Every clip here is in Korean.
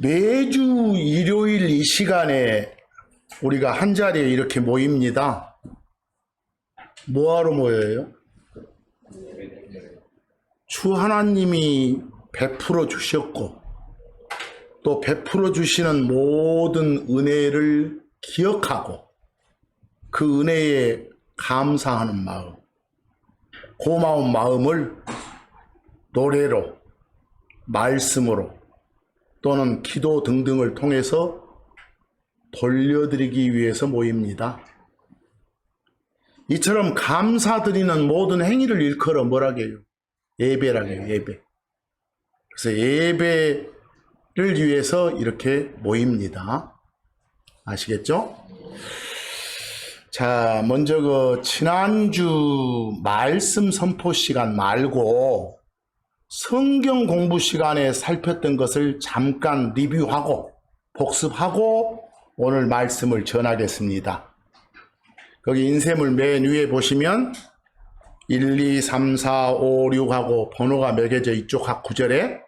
매주 일요일 이 시간에 우리가 한자리에 이렇게 모입니다. 뭐하러 모여요? 주 하나님이 베풀어 주셨고 또 베풀어 주시는 모든 은혜를 기억하고 그 은혜에 감사하는 마음, 고마운 마음을 노래로, 말씀으로 또는 기도 등등을 통해서 돌려드리기 위해서 모입니다. 이처럼 감사드리는 모든 행위를 일컬어 뭐라고 해요? 예배라고 해요. 예배. 그래서 예배를 위해서 이렇게 모입니다. 아시겠죠? 자, 먼저 그 지난주 말씀 선포 시간 말고 성경 공부 시간에 살폈던 것을 잠깐 리뷰하고 복습하고 오늘 말씀을 전하겠습니다. 거기 인쇄물 맨 위에 보시면 1, 2, 3, 4, 5, 6하고 번호가 매겨져 이쪽 각 구절에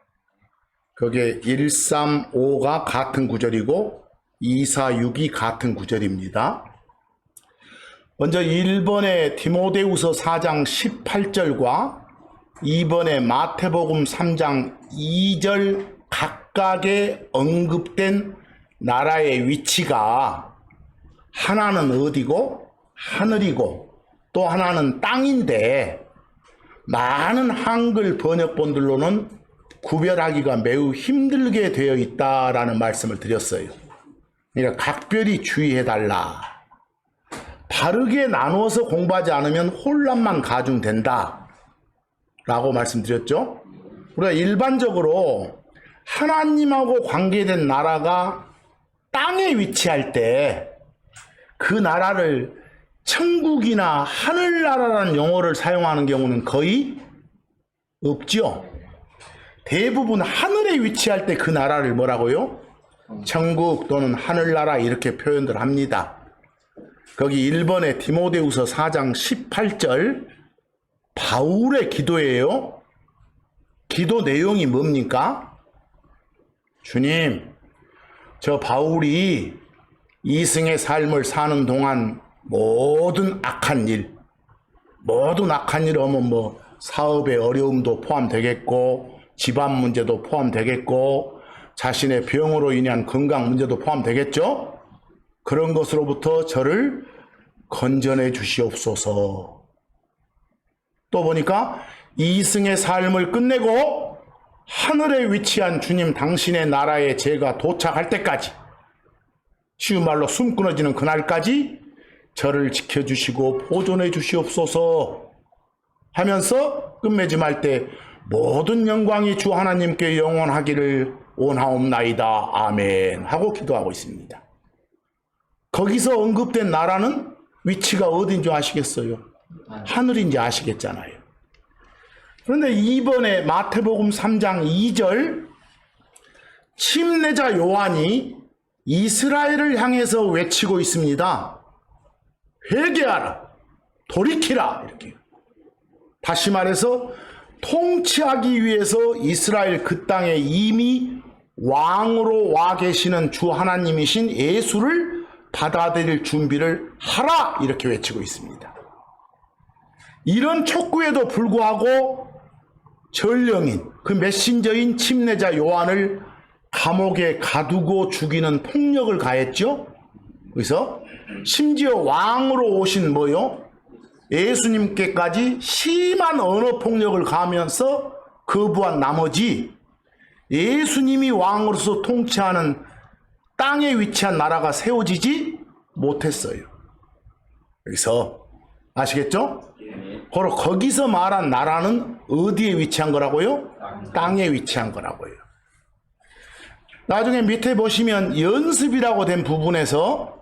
거기에 1, 3, 5가 같은 구절이고 2, 4, 6이 같은 구절입니다. 먼저 1번에 디모데후서 4장 18절과 2번에 마태복음 3장 2절 각각에 언급된 나라의 위치가 하나는 어디고 하늘이고 또 하나는 땅인데 많은 한글 번역본들로는 구별하기가 매우 힘들게 되어 있다라는 말씀을 드렸어요. 그러니까 각별히 주의해달라. 바르게 나누어서 공부하지 않으면 혼란만 가중된다 라고 말씀드렸죠. 우리가 일반적으로 하나님하고 관계된 나라가 땅에 위치할 때 그 나라를 천국이나 하늘나라라는 용어를 사용하는 경우는 거의 없죠. 대부분 하늘에 위치할 때 그 나라를 뭐라고요? 천국 또는 하늘나라 이렇게 표현들 합니다. 거기 1번에 디모데후서 4장 18절 바울의 기도예요. 기도 내용이 뭡니까? 주님, 저 바울이 이승의 삶을 사는 동안 모든 악한 일 하면 뭐 사업의 어려움도 포함되겠고 집안 문제도 포함되겠고 자신의 병으로 인한 건강 문제도 포함되겠죠? 그런 것으로부터 저를 건져내 주시옵소서. 또 보니까 이승의 삶을 끝내고 하늘에 위치한 주님 당신의 나라에 제가 도착할 때까지 쉬운 말로 숨 끊어지는 그날까지 저를 지켜주시고 보존해 주시옵소서 하면서 끝맺음할 때 모든 영광이 주 하나님께 영원하기를 원하옵나이다. 아멘 하고 기도하고 있습니다. 거기서 언급된 나라는 위치가 어딘지 아시겠어요? 하늘인지 아시겠잖아요. 그런데 이번에 마태복음 3장 2절 침례자 요한이 이스라엘을 향해서 외치고 있습니다. 회개하라, 돌이키라 이렇게. 다시 말해서 통치하기 위해서 이스라엘 그 땅에 이미 왕으로 와 계시는 주 하나님이신 예수를 받아들일 준비를 하라 이렇게 외치고 있습니다. 이런 촉구에도 불구하고 전령인 그 메신저인 침례자 요한을 감옥에 가두고 죽이는 폭력을 가했죠. 그래서 심지어 왕으로 오신 뭐요? 예수님께까지 심한 언어 폭력을 가하면서 거부한 나머지 예수님이 왕으로서 통치하는 땅에 위치한 나라가 세워지지 못했어요. 여기서 아시겠죠? 바로 거기서 말한 나라는 어디에 위치한 거라고요? 땅에 위치한 거라고요. 나중에 밑에 보시면 연습이라고 된 부분에서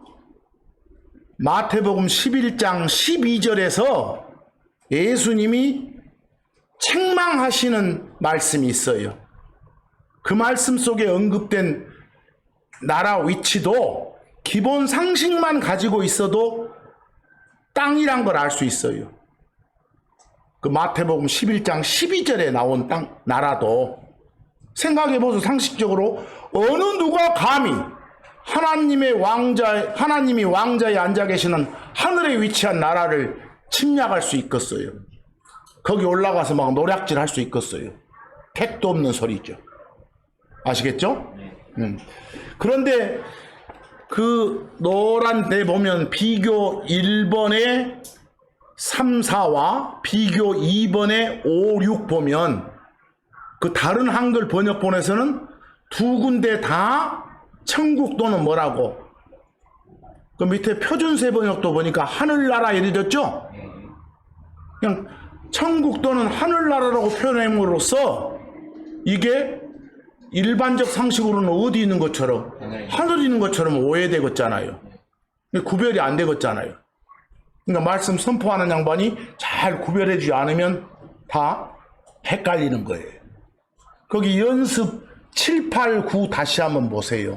마태복음 11장 12절에서 예수님이 책망하시는 말씀이 있어요. 그 말씀 속에 언급된 나라 위치도 기본 상식만 가지고 있어도 땅이란 걸 알 수 있어요. 그 마태복음 11장 12절에 나온 나라도 생각해보세요. 상식적으로 어느 누가 감히 하나님이 왕자에 앉아 계시는 하늘에 위치한 나라를 침략할 수 있겠어요? 거기 올라가서 막 노략질 할 수 있겠어요? 택도 없는 소리죠. 아시겠죠? 그런데 그 노란 데 보면 비교 1번에 3, 4와 비교 2번에 5, 6 보면 그 다른 한글 번역본에서는 두 군데 다 천국 또는 뭐라고, 그 밑에 표준세 번역도 보니까 하늘나라 이래졌죠? 그냥 천국 또는 하늘나라라고 표현함으로써 이게 일반적 상식으로는 어디 있는 것처럼, 하늘이 있는 것처럼 오해되겠잖아요. 구별이 안 되겠잖아요. 그러니까 말씀 선포하는 양반이 잘 구별해주지 않으면 다 헷갈리는 거예요. 거기 연습 7, 8, 9 다시 한번 보세요.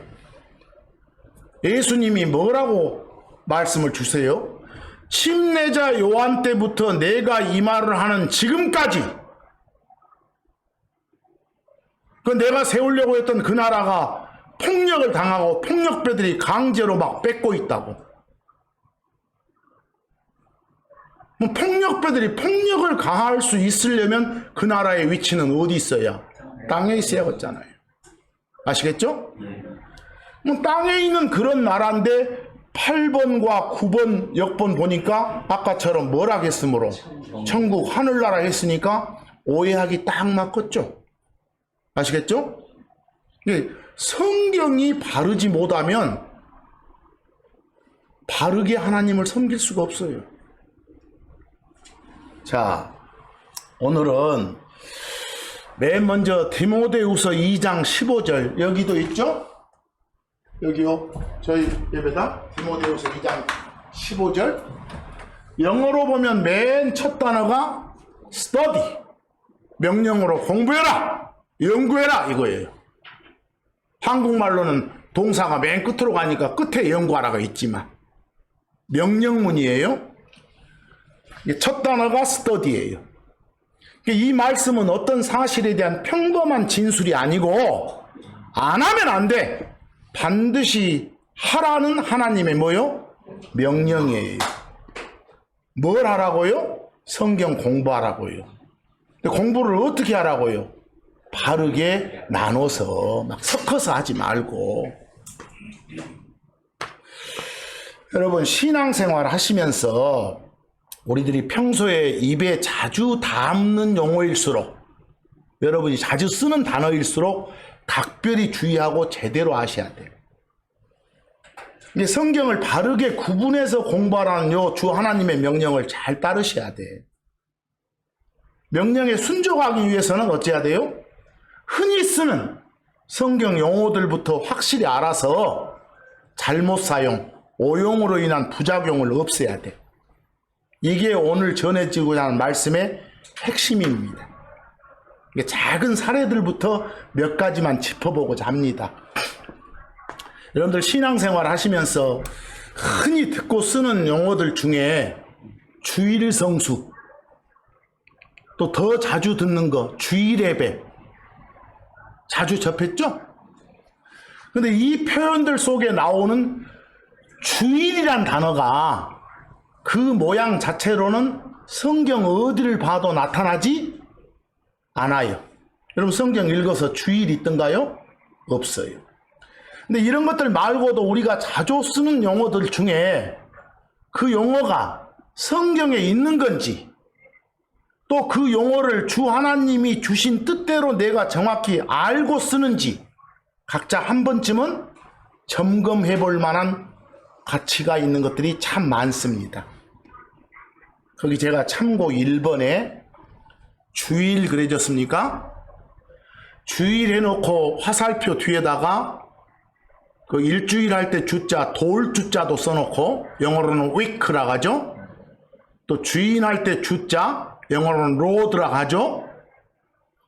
예수님이 뭐라고 말씀을 주세요? 침례자 요한 때부터 내가 이 말을 하는 지금까지, 그 내가 세우려고 했던 그 나라가 폭력을 당하고 폭력배들이 강제로 막 뺏고 있다고. 폭력배들이 폭력을 가할 수 있으려면 그 나라의 위치는 어디 있어야? 땅에 있어야겠잖아요. 아시겠죠? 땅에 있는 그런 나라인데 8번과 9번 역번 보니까 아까처럼 뭐라 했으므로 천국 하늘나라 했으니까 오해하기 딱 맞겠죠? 아시겠죠? 성경이 바르지 못하면 바르게 하나님을 섬길 수가 없어요. 자, 오늘은 맨 먼저 디모데후서 2장 15절 여기도 있죠? 여기요. 저희 예배당 디모데후서 2장 15절. 영어로 보면 맨 첫 단어가 study, 명령어로 공부해라, 연구해라 이거예요. 한국말로는 동사가 맨 끝으로 가니까 끝에 연구하라가 있지만 명령문이에요. 첫 단어가 study예요. 이 말씀은 어떤 사실에 대한 평범한 진술이 아니고 안 하면 안 돼, 반드시 하라는 하나님의 뭐요? 명령이에요. 뭘 하라고요? 성경 공부하라고요. 근데 공부를 어떻게 하라고요? 바르게 나눠서 막 섞어서 하지 말고. 여러분, 신앙생활 하시면서 우리들이 평소에 입에 자주 담는 용어일수록, 여러분이 자주 쓰는 단어일수록 각별히 주의하고 제대로 하셔야 돼요. 이게 성경을 바르게 구분해서 공부하라는 요 주 하나님의 명령을 잘 따르셔야 돼. 명령에 순종하기 위해서는 어찌해야 돼요? 흔히 쓰는 성경 용어들부터 확실히 알아서 잘못 사용, 오용으로 인한 부작용을 없애야 돼. 이게 오늘 전해지고자 하는 말씀의 핵심입니다. 작은 사례들부터 몇 가지만 짚어보고자 합니다. 여러분들 신앙생활 하시면서 흔히 듣고 쓰는 용어들 중에 주일성수, 또 더 자주 듣는 거 주일예배 자주 접했죠? 근데 이 표현들 속에 나오는 주일이란 단어가 그 모양 자체로는 성경 어디를 봐도 나타나지 않아요. 여러분 성경 읽어서 주일 있던가요? 없어요. 근데 이런 것들 말고도 우리가 자주 쓰는 용어들 중에 그 용어가 성경에 있는 건지, 또 그 용어를 주 하나님이 주신 뜻대로 내가 정확히 알고 쓰는지 각자 한 번쯤은 점검해 볼 만한 가치가 있는 것들이 참 많습니다. 거기 제가 참고 1번에 주일 그려졌습니까? 주일 해놓고 화살표 뒤에다가 그 일주일 할 때 주자, 돌 주자도 써놓고 영어로는 week라고 하죠. 또 주인 할 때 주자, 영어로는 lord라고 하죠.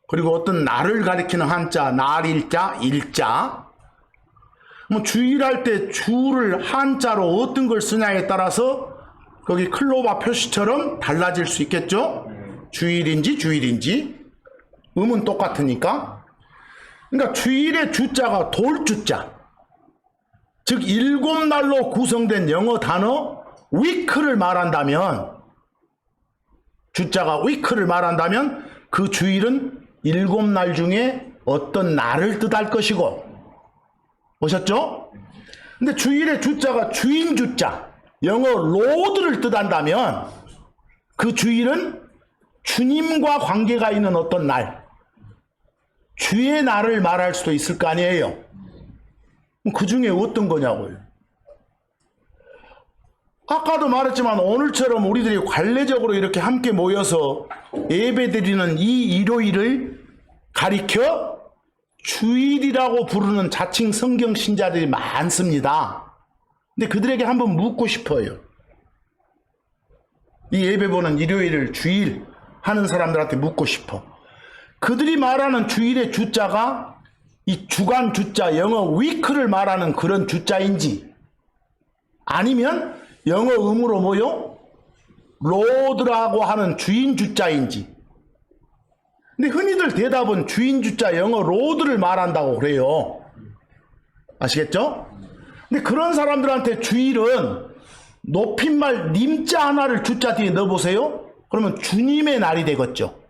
그리고 어떤 날을 가리키는 한자, 날일자, 일자. 뭐 주일 할 때 주를 한자로 어떤 걸 쓰냐에 따라서 거기 클로바 표시처럼 달라질 수 있겠죠. 주일인지 주일인지 음은 똑같으니까. 그러니까 주일의 주자가 돌주자, 즉 7날로 구성된 영어 단어 week를 말한다면, 주자가 week를 말한다면 그 주일은 7날 중에 어떤 날을 뜻할 것이고, 보셨죠? 근데 주일의 주자가 주인 주자, 영어 로드를 뜻한다면 그 주일은 주님과 관계가 있는 어떤 날, 주의 날을 말할 수도 있을 거 아니에요. 그 중에 어떤 거냐고요. 아까도 말했지만 오늘처럼 우리들이 관례적으로 이렇게 함께 모여서 예배드리는 이 일요일을 가리켜 주일이라고 부르는 자칭 성경 신자들이 많습니다. 근데 그들에게 한번 묻고 싶어요. 이 예배 보는 일요일을 주일 하는 사람들한테 묻고 싶어. 그들이 말하는 주일의 주자가 이 주간 주자, 영어 week를 말하는 그런 주자인지, 아니면 영어 음으로 뭐요? 로드라고 하는 주인 주자인지. 근데 흔히들 대답은 주인 주자, 영어 로드를 말한다고 그래요. 아시겠죠? 근데 그런 사람들한테 주일은 높임말 님자 하나를 주자 뒤에 넣어보세요. 그러면 주님의 날이 되겠죠.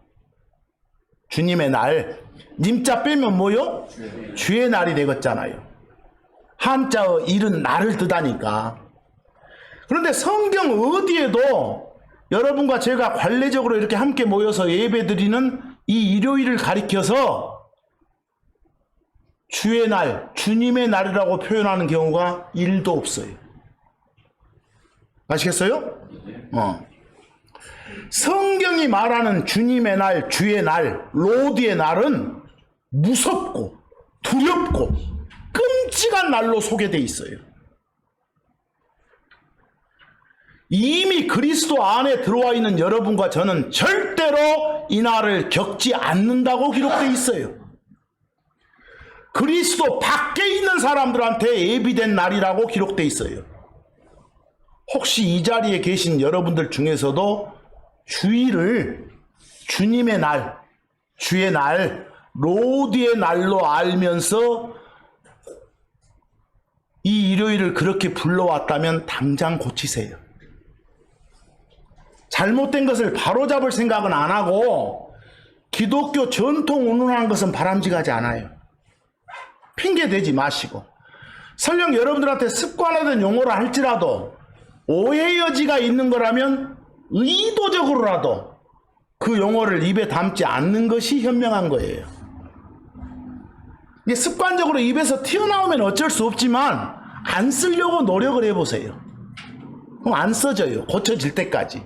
주님의 날. 님자 빼면 뭐요? 주의 날이 되겠잖아요. 한자의 일은 날을 뜻하니까. 그런데 성경 어디에도 여러분과 제가 관례적으로 이렇게 함께 모여서 예배드리는 이 일요일을 가리켜서 주의 날, 주님의 날이라고 표현하는 경우가 1도 없어요. 아시겠어요? 성경이 말하는 주님의 날, 주의 날, 로드의 날은 무섭고 두렵고 끔찍한 날로 소개되어 있어요. 이미 그리스도 안에 들어와 있는 여러분과 저는 절대로 이 날을 겪지 않는다고 기록되어 있어요. 그리스도 밖에 있는 사람들한테 예비된 날이라고 기록되어 있어요. 혹시 이 자리에 계신 여러분들 중에서도 주일을 주님의 날, 주의 날, 로드의 날로 알면서 이 일요일을 그렇게 불러왔다면 당장 고치세요. 잘못된 것을 바로잡을 생각은 안 하고 기독교 전통 운운하는 것은 바람직하지 않아요. 핑계 대지 마시고, 설령 여러분들한테 습관화된 용어를 할지라도 오해 여지가 있는 거라면 의도적으로라도 그 용어를 입에 담지 않는 것이 현명한 거예요. 이게 습관적으로 입에서 튀어나오면 어쩔 수 없지만 안 쓰려고 노력을 해보세요. 그럼 안 써져요. 고쳐질 때까지.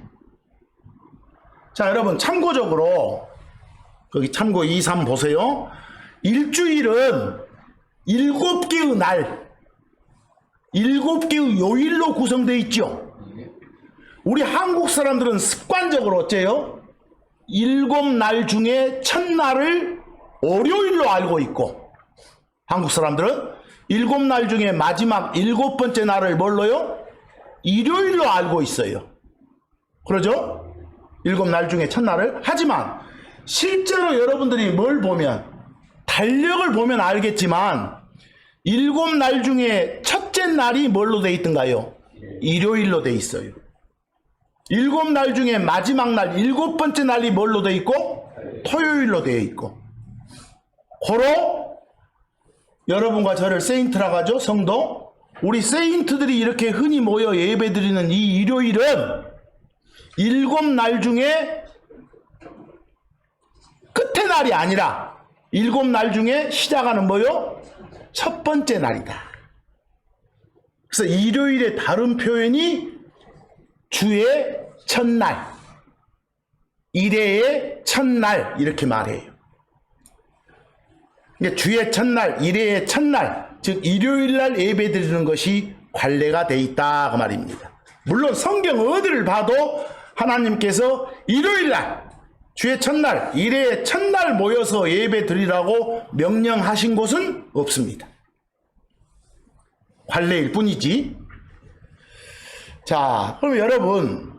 자, 여러분 참고적으로 거기 참고 2, 3 보세요. 일주일은 7개의 날, 7개의 요일로 구성되어 있죠. 우리 한국 사람들은 습관적으로 어째요? 7날 중에 첫날을 월요일로 알고 있고, 한국 사람들은 7날 중에 마지막 7번째 날을 뭘로요? 일요일로 알고 있어요. 그러죠? 7날 중에 첫날을. 하지만 실제로 여러분들이 뭘 보면, 달력을 보면 알겠지만 7날 중에 첫째 날이 뭘로 돼 있던가요? 일요일로 돼 있어요. 7날 중에 마지막 날 7번째 날이 뭘로 돼 있고? 토요일로 되어 있고. 고로 여러분과 저를 세인트라고 하죠. 성도. 우리 세인트들이 이렇게 흔히 모여 예배드리는 이 일요일은 7날 중에 끝의 날이 아니라 7날 중에 시작하는 뭐요? 첫 번째 날이다. 그래서 일요일의 다른 표현이 주의 첫날, 일회의 첫날 이렇게 말해요. 그러니까 주의 첫날, 일회의 첫날, 즉 일요일날 예배드리는 것이 관례가 돼 있다 그 말입니다. 물론 성경 어디를 봐도 하나님께서 일요일날, 주의 첫날, 일회의 첫날 모여서 예배드리라고 명령하신 곳은 없습니다. 관례일 뿐이지. 자, 그럼 여러분,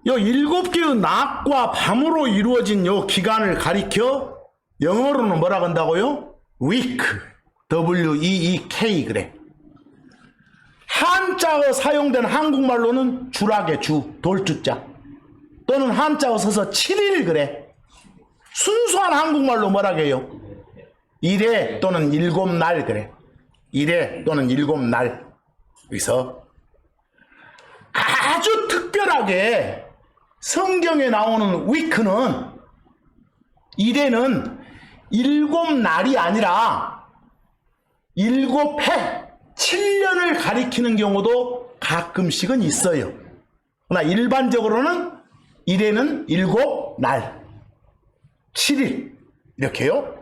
요 7개의 낮과 밤으로 이루어진 요 기간을 가리켜 영어로는 뭐라 한다고요? week. W-E-E-K 그래. 한자어 사용된 한국말로는 주락의 주, 돌주자. 또는 한자어 써서 7일 그래. 순수한 한국말로 뭐라 해요? 일회 또는 7날 그래. 일회 또는 7날. 여기서 아주 특별하게 성경에 나오는 위크는 일회는 7날이 아니라 7해, 7년을 가리키는 경우도 가끔씩은 있어요. 그러나 일반적으로는 일회는 7날, 7일 이렇게요.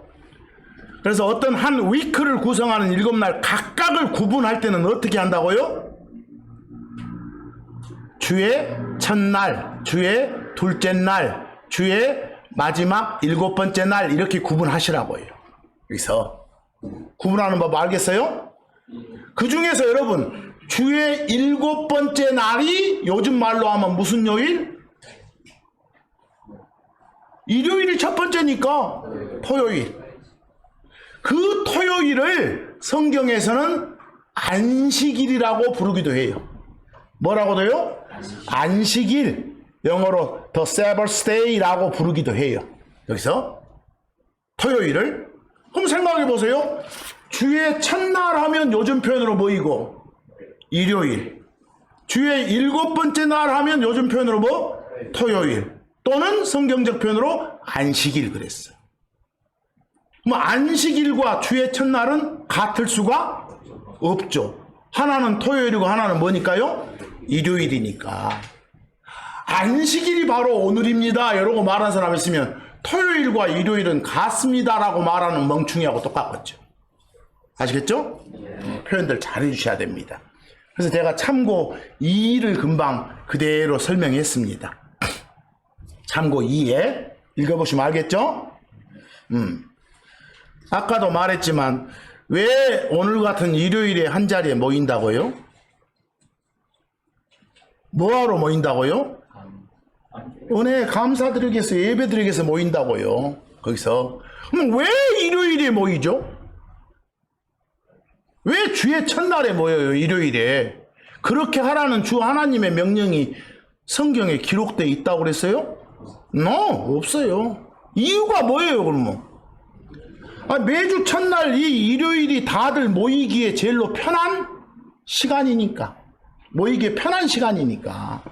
그래서 어떤 한 위크를 구성하는 7날 각각을 구분할 때는 어떻게 한다고요? 주의 첫날, 주의 둘째 날, 주의 마지막 7번째 날 이렇게 구분하시라고요. 여기서 구분하는 법 알겠어요? 그 중에서 여러분 주의 7번째 날이 요즘 말로 하면 무슨 요일? 일요일이 첫 번째니까 토요일. 그 토요일을 성경에서는 안식일이라고 부르기도 해요. 뭐라고도 해요? 안식일. 영어로 The Sabbath Day라고 부르기도 해요. 여기서 토요일을. 그럼 생각해 보세요. 주의 첫날 하면 요즘 표현으로 뭐이고? 일요일. 주의 7번째 날 하면 요즘 표현으로 뭐? 토요일. 또는 성경적 표현으로 안식일 그랬어요. 뭐 안식일과 주의 첫날은 같을 수가 없죠. 하나는 토요일이고 하나는 뭐니까요? 일요일이니까. 안식일이 바로 오늘입니다 이러고 말하는 사람 있으면 토요일과 일요일은 같습니다라고 말하는 멍충이하고 똑같겠죠. 아시겠죠? 표현들 잘 해주셔야 됩니다. 그래서 제가 참고 2를 금방 그대로 설명했습니다. 참고 2에 읽어보시면 알겠죠? 아까도 말했지만 왜 오늘 같은 일요일에 한자리에 모인다고요? 뭐하러 모인다고요? 은혜 감사드리기 위해서 예배드리기 위해서 모인다고요. 거기서 그럼 왜 일요일에 모이죠? 왜 주의 첫날에 모여요? 일요일에. 그렇게 하라는 주 하나님의 명령이 성경에 기록되어 있다고 그랬어요? No, 없어요. 이유가 뭐예요 그러면? 매주 첫날 이 일요일이 다들 모이기에 제일로 편한 시간이니까. 모이기에 편한 시간이니까.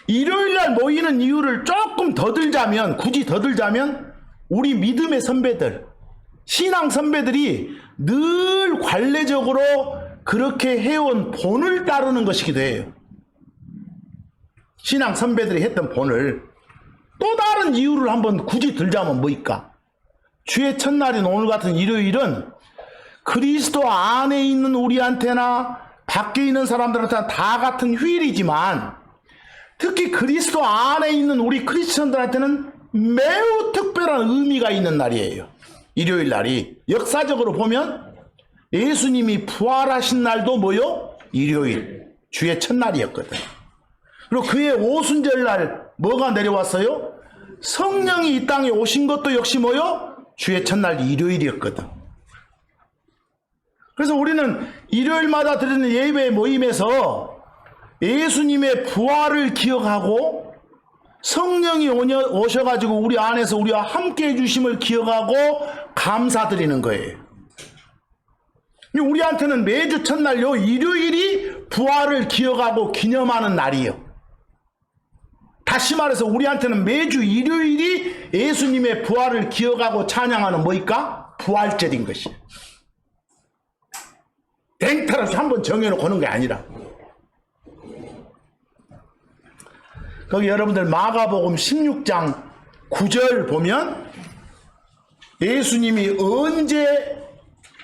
일요일날 모이는 이유를 조금 더 들자면, 굳이 더 들자면 우리 믿음의 선배들, 신앙 선배들이 늘 관례적으로 그렇게 해온 본을 따르는 것이기도 해요. 신앙 선배들이 했던 본을. 또 다른 이유를 한번 굳이 들자면 뭐일까? 주의 첫날인 오늘 같은 일요일은 그리스도 안에 있는 우리한테나 밖에 있는 사람들한테는 다 같은 휴일이지만 특히 그리스도 안에 있는 우리 크리스천들한테는 매우 특별한 의미가 있는 날이에요. 일요일 날이. 역사적으로 보면 예수님이 부활하신 날도 뭐요? 일요일. 주의 첫날이었거든. 그리고 그의 오순절날 뭐가 내려왔어요? 성령이 이 땅에 오신 것도 역시 뭐요? 주의 첫날 일요일이었거든. 그래서 우리는 일요일마다 드리는 예배 모임에서 예수님의 부활을 기억하고 성령이 오셔가지고 우리 안에서 우리와 함께 해주심을 기억하고 감사드리는 거예요. 우리한테는 매주 첫날요 일요일이 부활을 기억하고 기념하는 날이에요. 다시 말해서 우리한테는 매주 일요일이 예수님의 부활을 기억하고 찬양하는 뭐일까? 부활절인 것이에요. 댕탈없이 한번 정해놓고 하는 게 아니라. 거기 여러분들 마가복음 16장 9절 보면 예수님이 언제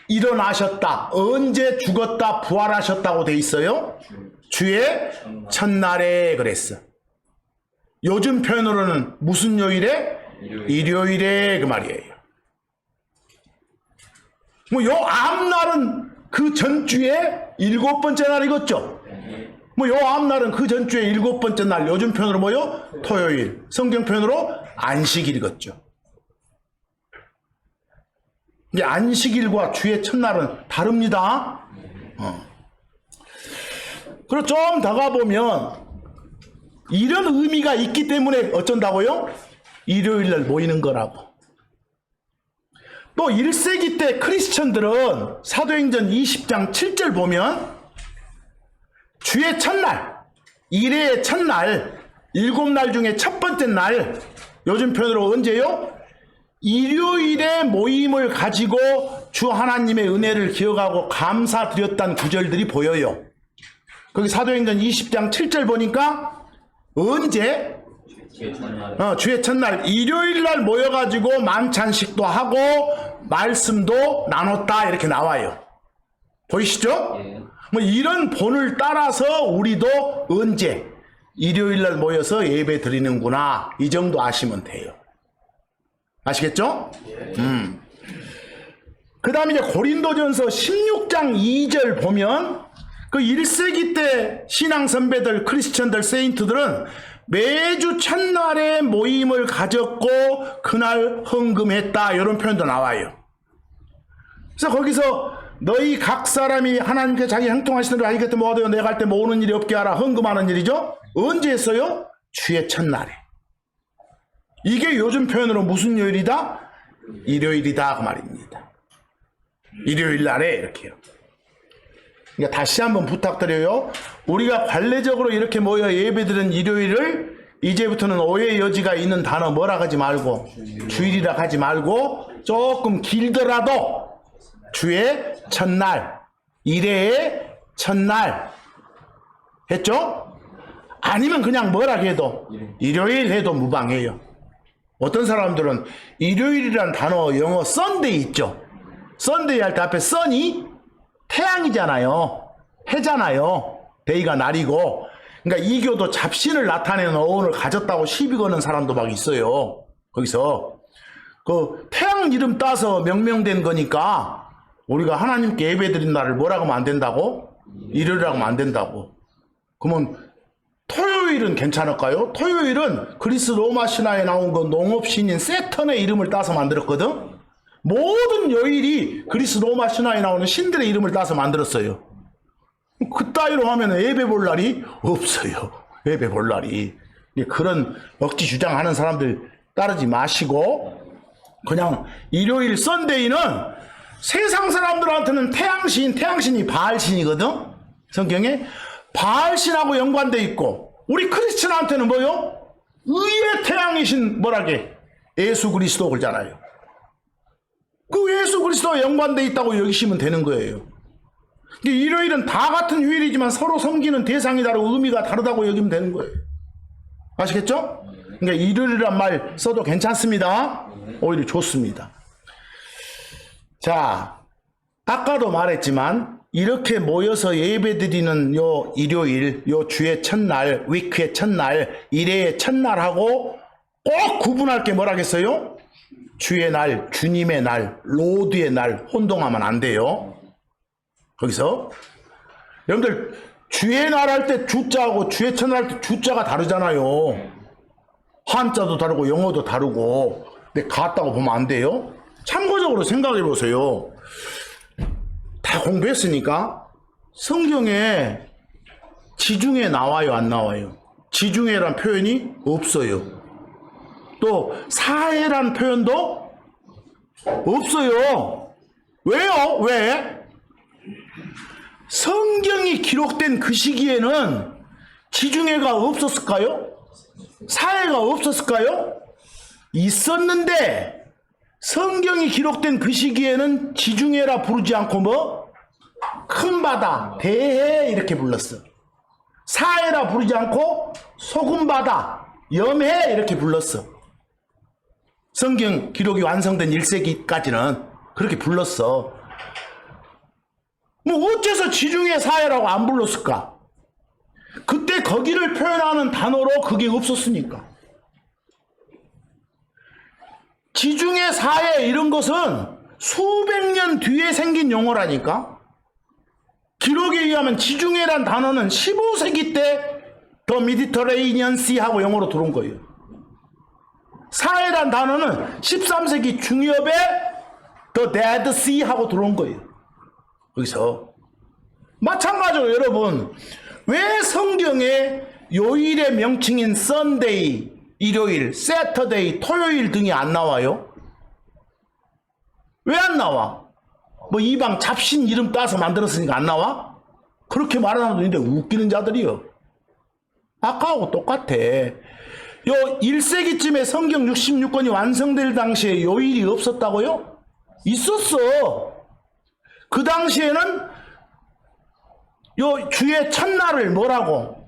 일어나셨다, 언제 죽었다, 부활하셨다고 돼 있어요? 주의 첫날에 그랬어. 요즘 표현으로는 무슨 요일에? 일요일에 그 말이에요. 뭐 요 앞날은 그 전주에 7번째 날이겠죠. 뭐 요 앞날은 그 전주에 7번째 날. 요즘 표현으로 뭐요? 토요일. 성경 표현으로 안식일이겠죠. 이게 안식일과 주의 첫날은 다릅니다. 그리고 좀 더 가보면 이런 의미가 있기 때문에 어쩐다고요? 일요일날 모이는 거라고. 또 1세기 때 크리스천들은 사도행전 20장 7절 보면 주의 첫날, 일의 첫날, 7날 중에 첫 번째 날, 요즘 표현으로 언제요? 일요일에 모임을 가지고 주 하나님의 은혜를 기억하고 감사드렸다는 구절들이 보여요. 거기 사도행전 20장 7절 보니까 언제? 주의 첫날 일요일날 모여가지고 만찬식도 하고 말씀도 나눴다 이렇게 나와요. 보이시죠? 뭐 이런 본을 따라서 우리도 언제? 일요일날 모여서 예배 드리는구나, 이 정도 아시면 돼요. 아시겠죠? 그 다음에 이제 고린도전서 16장 2절 보면 그 1세기 때 신앙 선배들, 크리스천들, 세인트들은 매주 첫날에 모임을 가졌고 그날 헌금했다, 이런 표현도 나와요. 그래서 거기서 너희 각 사람이 하나님께 자기 형통하시는 대로 하기 때 모아도 내가 할 때 모으는 일이 없게 하라, 헌금하는 일이죠. 언제 했어요? 주의 첫날에. 이게 요즘 표현으로 무슨 요일이다? 일요일이다 그 말입니다. 일요일 날에 이렇게요. 그러니까 다시 한번 부탁드려요. 우리가 관례적으로 이렇게 모여 예배드리는 일요일을 이제부터는 오해의 여지가 있는 단어 뭐라 하지 말고 주일이라 하지 말고 조금 길더라도 주의 첫날, 일회의 첫날 했죠? 아니면 그냥 뭐라 해도 일요일 해도 무방해요. 어떤 사람들은 일요일이란 단어 영어 썬데이 있죠? 썬데이 할 때 앞에 선이 태양이잖아요. 해잖아요. 데이가 날이고. 그러니까 이교도 잡신을 나타내는 어원을 가졌다고 시비 거는 사람도 막 있어요. 거기서 그 태양 이름 따서 명명된 거니까 우리가 하나님께 예배드린 날을 뭐라고 하면 안 된다고? 일요일이라고 하면 안 된다고. 그러면 토요일은 괜찮을까요? 토요일은 그리스 로마 신화에 나온 그 농업신인 세턴의 이름을 따서 만들었거든. 모든 요일이 그리스 로마 신화에 나오는 신들의 이름을 따서 만들었어요. 그따위로 하면 예배 볼 날이 없어요. 예배 볼 날이. 그런 억지 주장하는 사람들 따르지 마시고 그냥 일요일 썬데이는 세상 사람들한테는 태양신이 바알신이거든. 성경에 바알신하고 연관돼 있고 우리 크리스천한테는 뭐요? 의의 태양이신 뭐라게? 예수 그리스도 그러잖아요. 그 예수 그리스도와 연관돼 있다고 여기시면 되는 거예요. 일요일은 다 같은 휴일이지만 서로 섬기는 대상이 다르고 의미가 다르다고 여기면 되는 거예요. 아시겠죠? 그러니까 일요일이란 말 써도 괜찮습니다. 오히려 좋습니다. 자, 아까도 말했지만 이렇게 모여서 예배드리는 요 일요일, 요 주의 첫날, 위크의 첫날, 일회의 첫날하고 꼭 구분할 게 뭐라겠어요? 주의 날, 주님의 날, 로드의 날 혼동하면 안 돼요. 거기서 여러분들 주의 날 할 때 주자하고 주의 첫날 할 때 주자가 다르잖아요. 한자도 다르고 영어도 다르고. 근데 같다고 보면 안 돼요. 참고적으로 생각해 보세요. 다 공부했으니까 성경에 지중해 나와요, 안 나와요? 지중해란 표현이 없어요. 또 사해란 표현도 없어요. 왜요? 왜? 성경이 기록된 그 시기에는 지중해가 없었을까요? 사해가 없었을까요? 있었는데 성경이 기록된 그 시기에는 지중해라 부르지 않고 뭐? 큰 바다, 대해 이렇게 불렀어. 사해라 부르지 않고 소금 바다, 염해 이렇게 불렀어. 성경 기록이 완성된 1세기까지는 그렇게 불렀어. 뭐 어째서 지중해 사해라고 안 불렀을까? 그때 거기를 표현하는 단어로 그게 없었으니까. 지중해 사해 이런 것은 수백 년 뒤에 생긴 용어라니까. 기록에 의하면 지중해란 단어는 15세기 때 더 미디터레이니언 시하고 영어로 들어온 거예요. 사해란 단어는 13세기 중엽에 The Dead Sea 하고 들어온 거예요. 거기서. 마찬가지로 여러분, 왜 성경에 요일의 명칭인 Sunday, 일요일, Saturday, 토요일 등이 안 나와요? 왜 안 나와? 뭐 이방 잡신 이름 따서 만들었으니까 안 나와? 그렇게 말하는 사람도 있는데 웃기는 자들이요. 아까하고 똑같아. 요 1세기쯤에 성경 66권이 완성될 당시에 요일이 없었다고요? 있었어. 그 당시에는 요 주의 첫날을 뭐라고?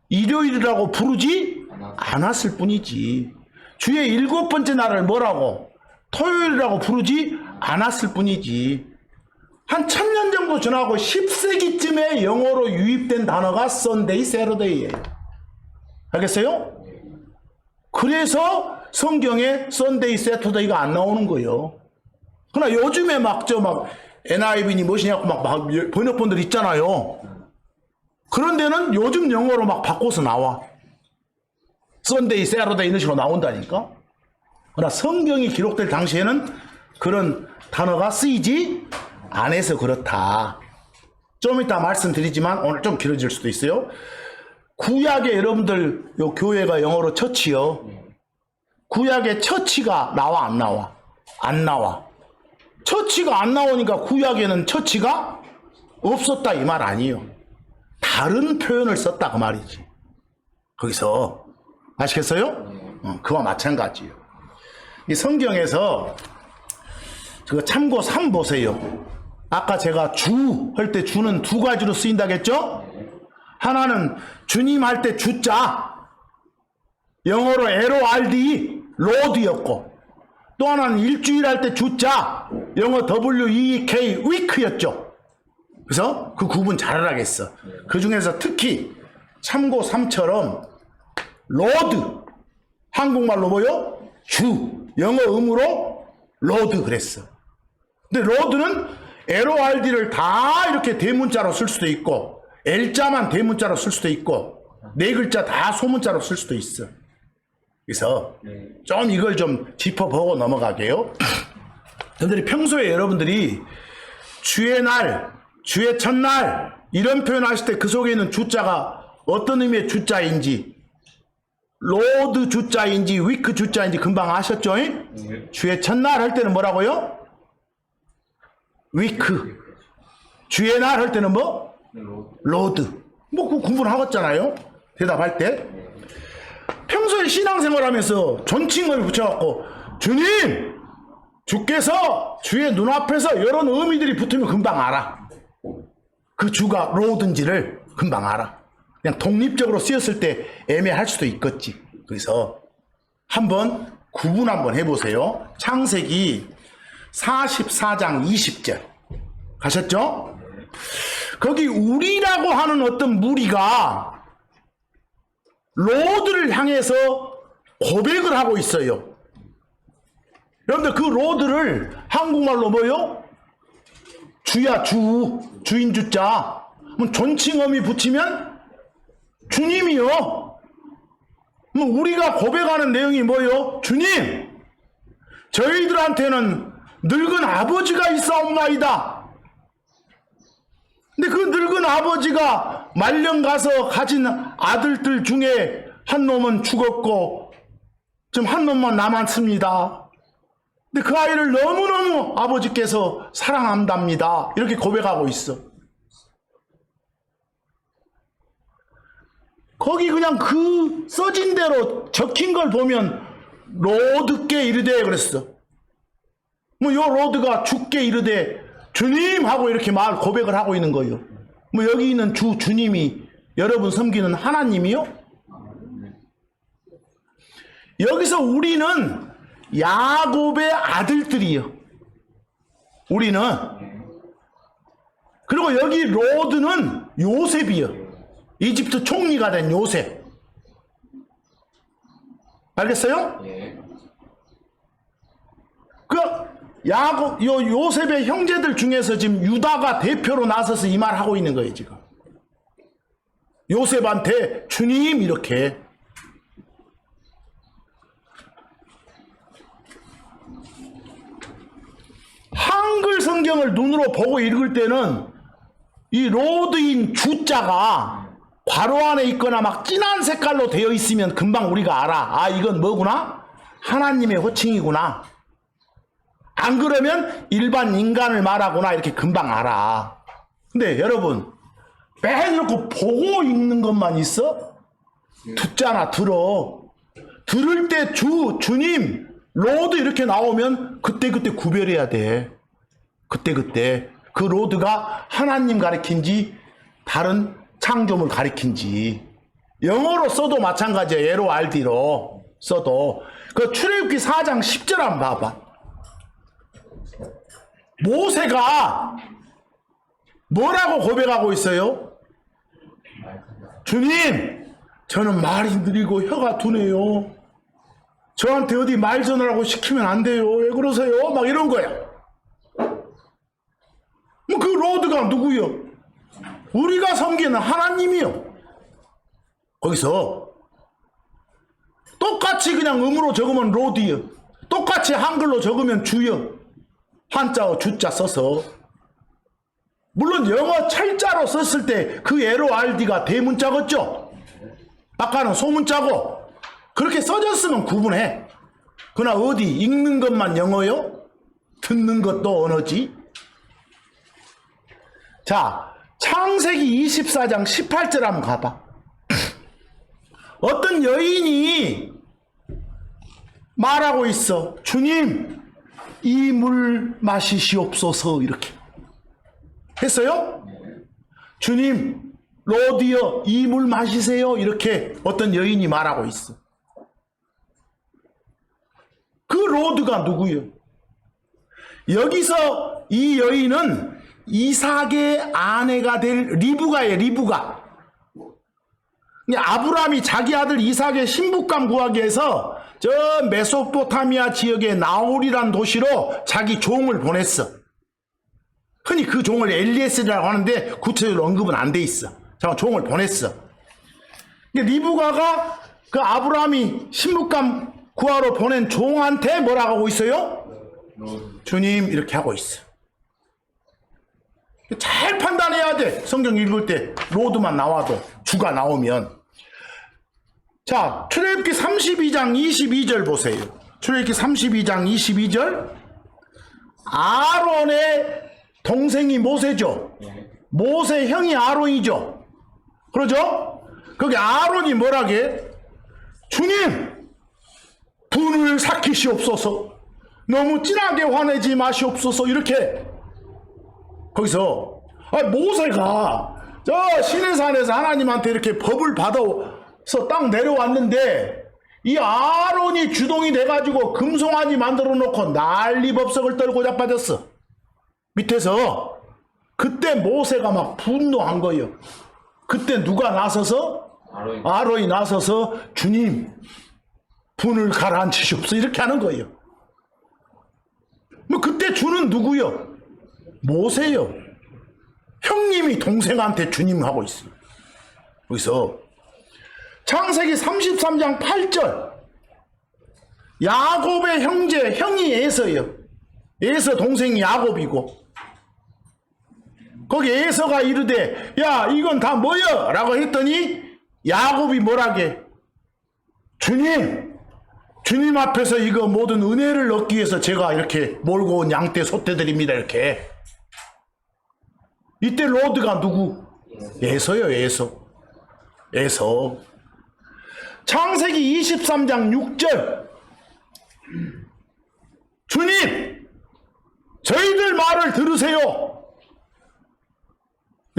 일요일이라고 부르지 않았을 뿐이지. 주의 7번째 날을 뭐라고? 토요일이라고 부르지 않았을 뿐이지. 한 1000년 정도 지나고 10세기쯤에 영어로 유입된 단어가 Sunday, Saturday예요. 알겠어요? 그래서 성경에 Sunday, Saturday가 안 나오는 거예요. 그러나 요즘에 막 NIV니 무엇이냐고 막 번역본들 있잖아요. 그런 데는 요즘 영어로 막 바꿔서 나와. Sunday, Saturday 이런 식으로 나온다니까. 그러나 성경이 기록될 당시에는 그런 단어가 쓰이지 않아서 그렇다. 좀 이따 말씀드리지만 오늘 좀 길어질 수도 있어요. 구약에 여러분들 요 교회가 영어로 처치요. 구약에 처치가 나와 안 나와? 안 나와. 처치가 안 나오니까 구약에는 처치가 없었다 이 말 아니에요. 다른 표현을 썼다 그 말이지. 거기서 아시겠어요? 그와 마찬가지예요. 이 성경에서 그 참고 3 보세요. 아까 제가 주 할 때 주는 두 가지로 쓰인다겠죠? 하나는 주님 할 때 주자, 영어로 LORD, 로드였고, 또 하나는 일주일 할 때 주자, 영어 WEEK, week였죠. 그래서 그 구분 잘 알아야겠어. 그 중에서 특히 참고 3처럼 로드, 한국말로 뭐요? 주, 영어 음으로 로드 그랬어. 근데 로드는 LORD를 다 이렇게 대문자로 쓸 수도 있고, L자만 대문자로 쓸 수도 있고, 네 글자 다 소문자로 쓸 수도 있어. 그래서 좀 이걸 좀 짚어보고 넘어가게요. 여러분들이 평소에 여러분들이 주의 날, 주의 첫날 이런 표현 하실 때 그 속에 있는 주자가 어떤 의미의 주자인지, 로드 주자인지 위크 주자인지 금방 아셨죠? 주의 첫날 할 때는 뭐라고요? 위크. 주의 날 할 때는 뭐? 로드. 뭐 그 구분하겠잖아요. 대답할 때. 평소에 신앙생활하면서 존칭을 붙여갖고 주님! 주께서 주의 눈앞에서 이런 의미들이 붙으면 금방 알아. 그 주가 로드인지를 금방 알아. 그냥 독립적으로 쓰였을 때 애매할 수도 있겠지. 그래서 한번 구분 한번 해보세요. 창세기 44장 20절 가셨죠? 거기 우리라고 하는 어떤 무리가 로드를 향해서 고백을 하고 있어요. 여러분들 그 로드를 한국말로 뭐요? 주야, 주인 주자. 존칭어미 붙이면 주님이요. 뭐 우리가 고백하는 내용이 뭐요? 주님, 저희들한테는 늙은 아버지가 있사옵나이다. 근데 그 늙은 아버지가 말년 가서 가진 아들들 중에 한 놈은 죽었고 지금 한 놈만 남았습니다. 근데 그 아이를 너무너무 아버지께서 사랑한답니다. 이렇게 고백하고 있어. 거기 그냥 그 써진 대로 적힌 걸 보면 로드께 이르되 그랬어. 뭐 요 로드가 주께 이르되 주님 하고 이렇게 고백을 하고 있는 거예요. 뭐 여기 있는 주님이 여러분 섬기는 하나님이요? 여기서 우리는 야곱의 아들들이요. 우리는. 그리고 여기 로드는 요셉이요. 이집트 총리가 된 요셉. 알겠어요? 요셉의 형제들 중에서 지금 유다가 대표로 나서서 이 말 하고 있는 거예요, 지금. 요셉한테 주님 이렇게. 성경을 눈으로 보고 읽을 때는 이 로드인 주자가 괄호 안에 있거나 막 진한 색깔로 되어 있으면 금방 우리가 알아. 아, 이건 뭐구나? 하나님의 호칭이구나. 안 그러면 일반 인간을 말하구나. 이렇게 금방 알아. 근데 여러분, 매일 이렇게 보고 읽는 것만 있어? 듣잖아, 들어. 들을 때 주님, 로드 이렇게 나오면 그때그때 구별해야 돼. 그때그때. 그 로드가 하나님 가리킨지 다른 창조물 가리킨지. 영어로 써도 마찬가지야. LORD로 써도. 그 출애굽기 4장 10절 한번 봐봐. 모세가 뭐라고 고백하고 있어요? 주님, 저는 말이 느리고 혀가 두네요. 저한테 어디 말 전하라고 시키면 안 돼요. 왜 그러세요? 막 이런 거야. 그 로드가 누구요? 우리가 섬기는 하나님이요. 거기서 똑같이 그냥 음으로 적으면 로드요. 똑같이 한글로 적으면 주요. 한자어 주자 써서. 물론 영어 철자로 썼을 때 그 LORD가 대문자겠죠. 아까는 소문자고. 그렇게 써졌으면 구분해. 그러나 어디 읽는 것만 영어요? 듣는 것도 언어지. 자, 창세기 24장 18절 한번 가봐. 어떤 여인이 말하고 있어. 주님, 이 물 마시시옵소서. 이렇게 했어요? 주님, 로드여, 이 물 마시세요. 이렇게 어떤 여인이 말하고 있어. 그 로드가 누구요? 여기서 이 여인은 이삭의 아내가 될 리브가예요. 리브가. 아브라함이 자기 아들 이삭의 신부감 구하기 위해서 저 메소포타미아 지역의 나홀이란 도시로 자기 종을 보냈어. 흔히 그 종을 엘리에셀이라고 하는데 구체적으로 언급은 안 돼 있어. 자, 종을 보냈어. 리브가가 그 아브라함이 신부감 구하러 보낸 종한테 뭐라고 하고 있어요? 주님, 이렇게 하고 있어. 잘 판단해야 돼. 성경 읽을 때 로드만 나와도, 주가 나오면. 자, 출애굽기 32장 22절 보세요. 출애굽기 32장 22절. 아론의 동생이 모세죠. 모세 형이 아론이죠. 그러죠? 거기 아론이 뭐라게? 주님, 분을 삭히시옵소서. 너무 진하게 화내지 마시옵소서. 이렇게. 거기서 모세가 저 시내산에서 하나님한테 이렇게 법을 받아서 딱 내려왔는데 이 아론이 주동이 돼가지고 금송아지 만들어 놓고 난리법석을 떨고 자빠졌어. 밑에서. 그때 모세가 막 분노한 거예요. 그때 누가 나서서? 아론이 나서서 주님, 분을 가라앉히시옵소서. 이렇게 하는 거예요. 뭐 그때 주는 누구요? 모세요. 형님이 동생한테 주님 하고 있어요. 여기서 창세기 33장 8절. 야곱의 형제, 형이 에서예요. 에서 동생이 야곱이고, 거기 에서가 이르되 야, 이건 다 뭐여? 라고 했더니 야곱이 뭐라게? 주님 앞에서 이거 모든 은혜를 얻기 위해서 제가 이렇게 몰고 온 양떼 소떼들입니다. 이렇게. 이때 로드가 누구? 에서요. 에서. 창세기 23장 6절. 주님, 저희들 말을 들으세요.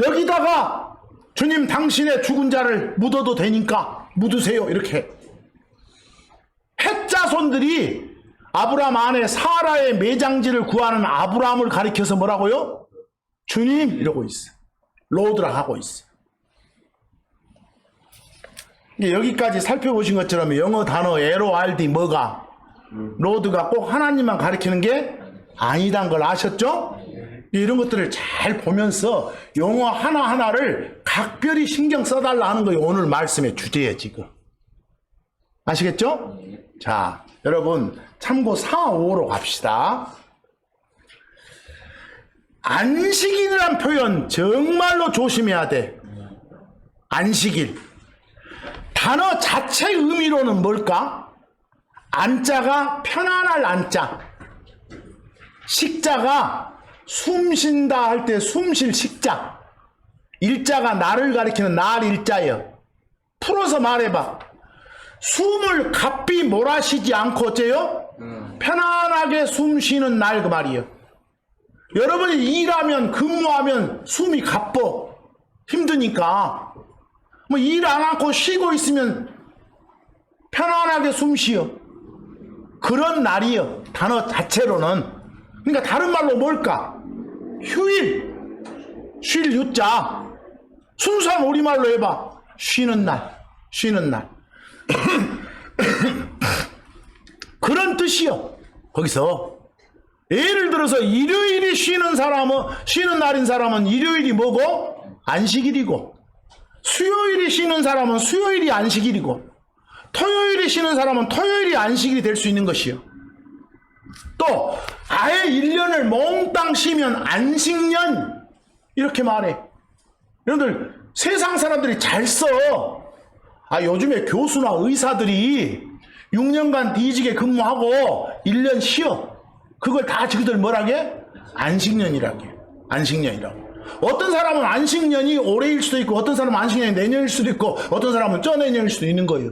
여기다가 주님, 당신의 죽은 자를 묻어도 되니까 묻으세요. 이렇게. 헷자손들이 아브라함 아내 사라의 매장지를 구하는 아브라함을 가리켜서 뭐라고요? 주님, 이러고 있어. 로드라 하고 있어. 여기까지 살펴보신 것처럼 영어 단어 LORD 뭐가? 로드가 꼭 하나님만 가리키는 게 아니란 걸 아셨죠? 이런 것들을 잘 보면서 용어 하나하나를 각별히 신경 써달라 하는 거예요. 오늘 말씀의 주제예요, 지금. 아시겠죠? 자, 여러분 참고 4, 5로 갑시다. 안식일이란 표현 정말로 조심해야 돼. 안식일. 단어 자체 의미로는 뭘까? 안자가 편안할 안자. 식자가 숨 쉰다 할 때 숨 쉴 식자. 일자가 나를 가리키는 날 일자예요. 풀어서 말해봐. 숨을 가삐 몰아쉬지 않고 어째요? 편안하게 숨 쉬는 날 그 말이에요. 여러분이 일하면 근무하면 숨이 가빠 힘드니까 뭐 일 안 하고 쉬고 있으면 편안하게 숨 쉬어. 그런 날이요. 단어 자체로는. 그러니까 다른 말로 뭘까? 휴일. 쉴 유자. 순수한 우리말로 해봐. 쉬는 날. 쉬는 날. 그런 뜻이요. 거기서 예를 들어서 일요일이 쉬는 날인 사람은 일요일이 뭐고? 안식일이고, 수요일이 쉬는 사람은 수요일이 안식일이고, 토요일이 쉬는 사람은 토요일이 안식일이 될 수 있는 것이요. 또 아예 1년을 몽땅 쉬면 안식년 이렇게 말해. 여러분들 세상 사람들이 잘 써. 요즘에 교수나 의사들이 6년간 뒤지게 근무하고 1년 쉬어. 그걸 다 지그들 뭐라게? 안식년이라게. 안식년이라고. 어떤 사람은 안식년이 올해일 수도 있고, 어떤 사람은 안식년이 내년일 수도 있고, 어떤 사람은 쩌내년일 수도 있는 거예요.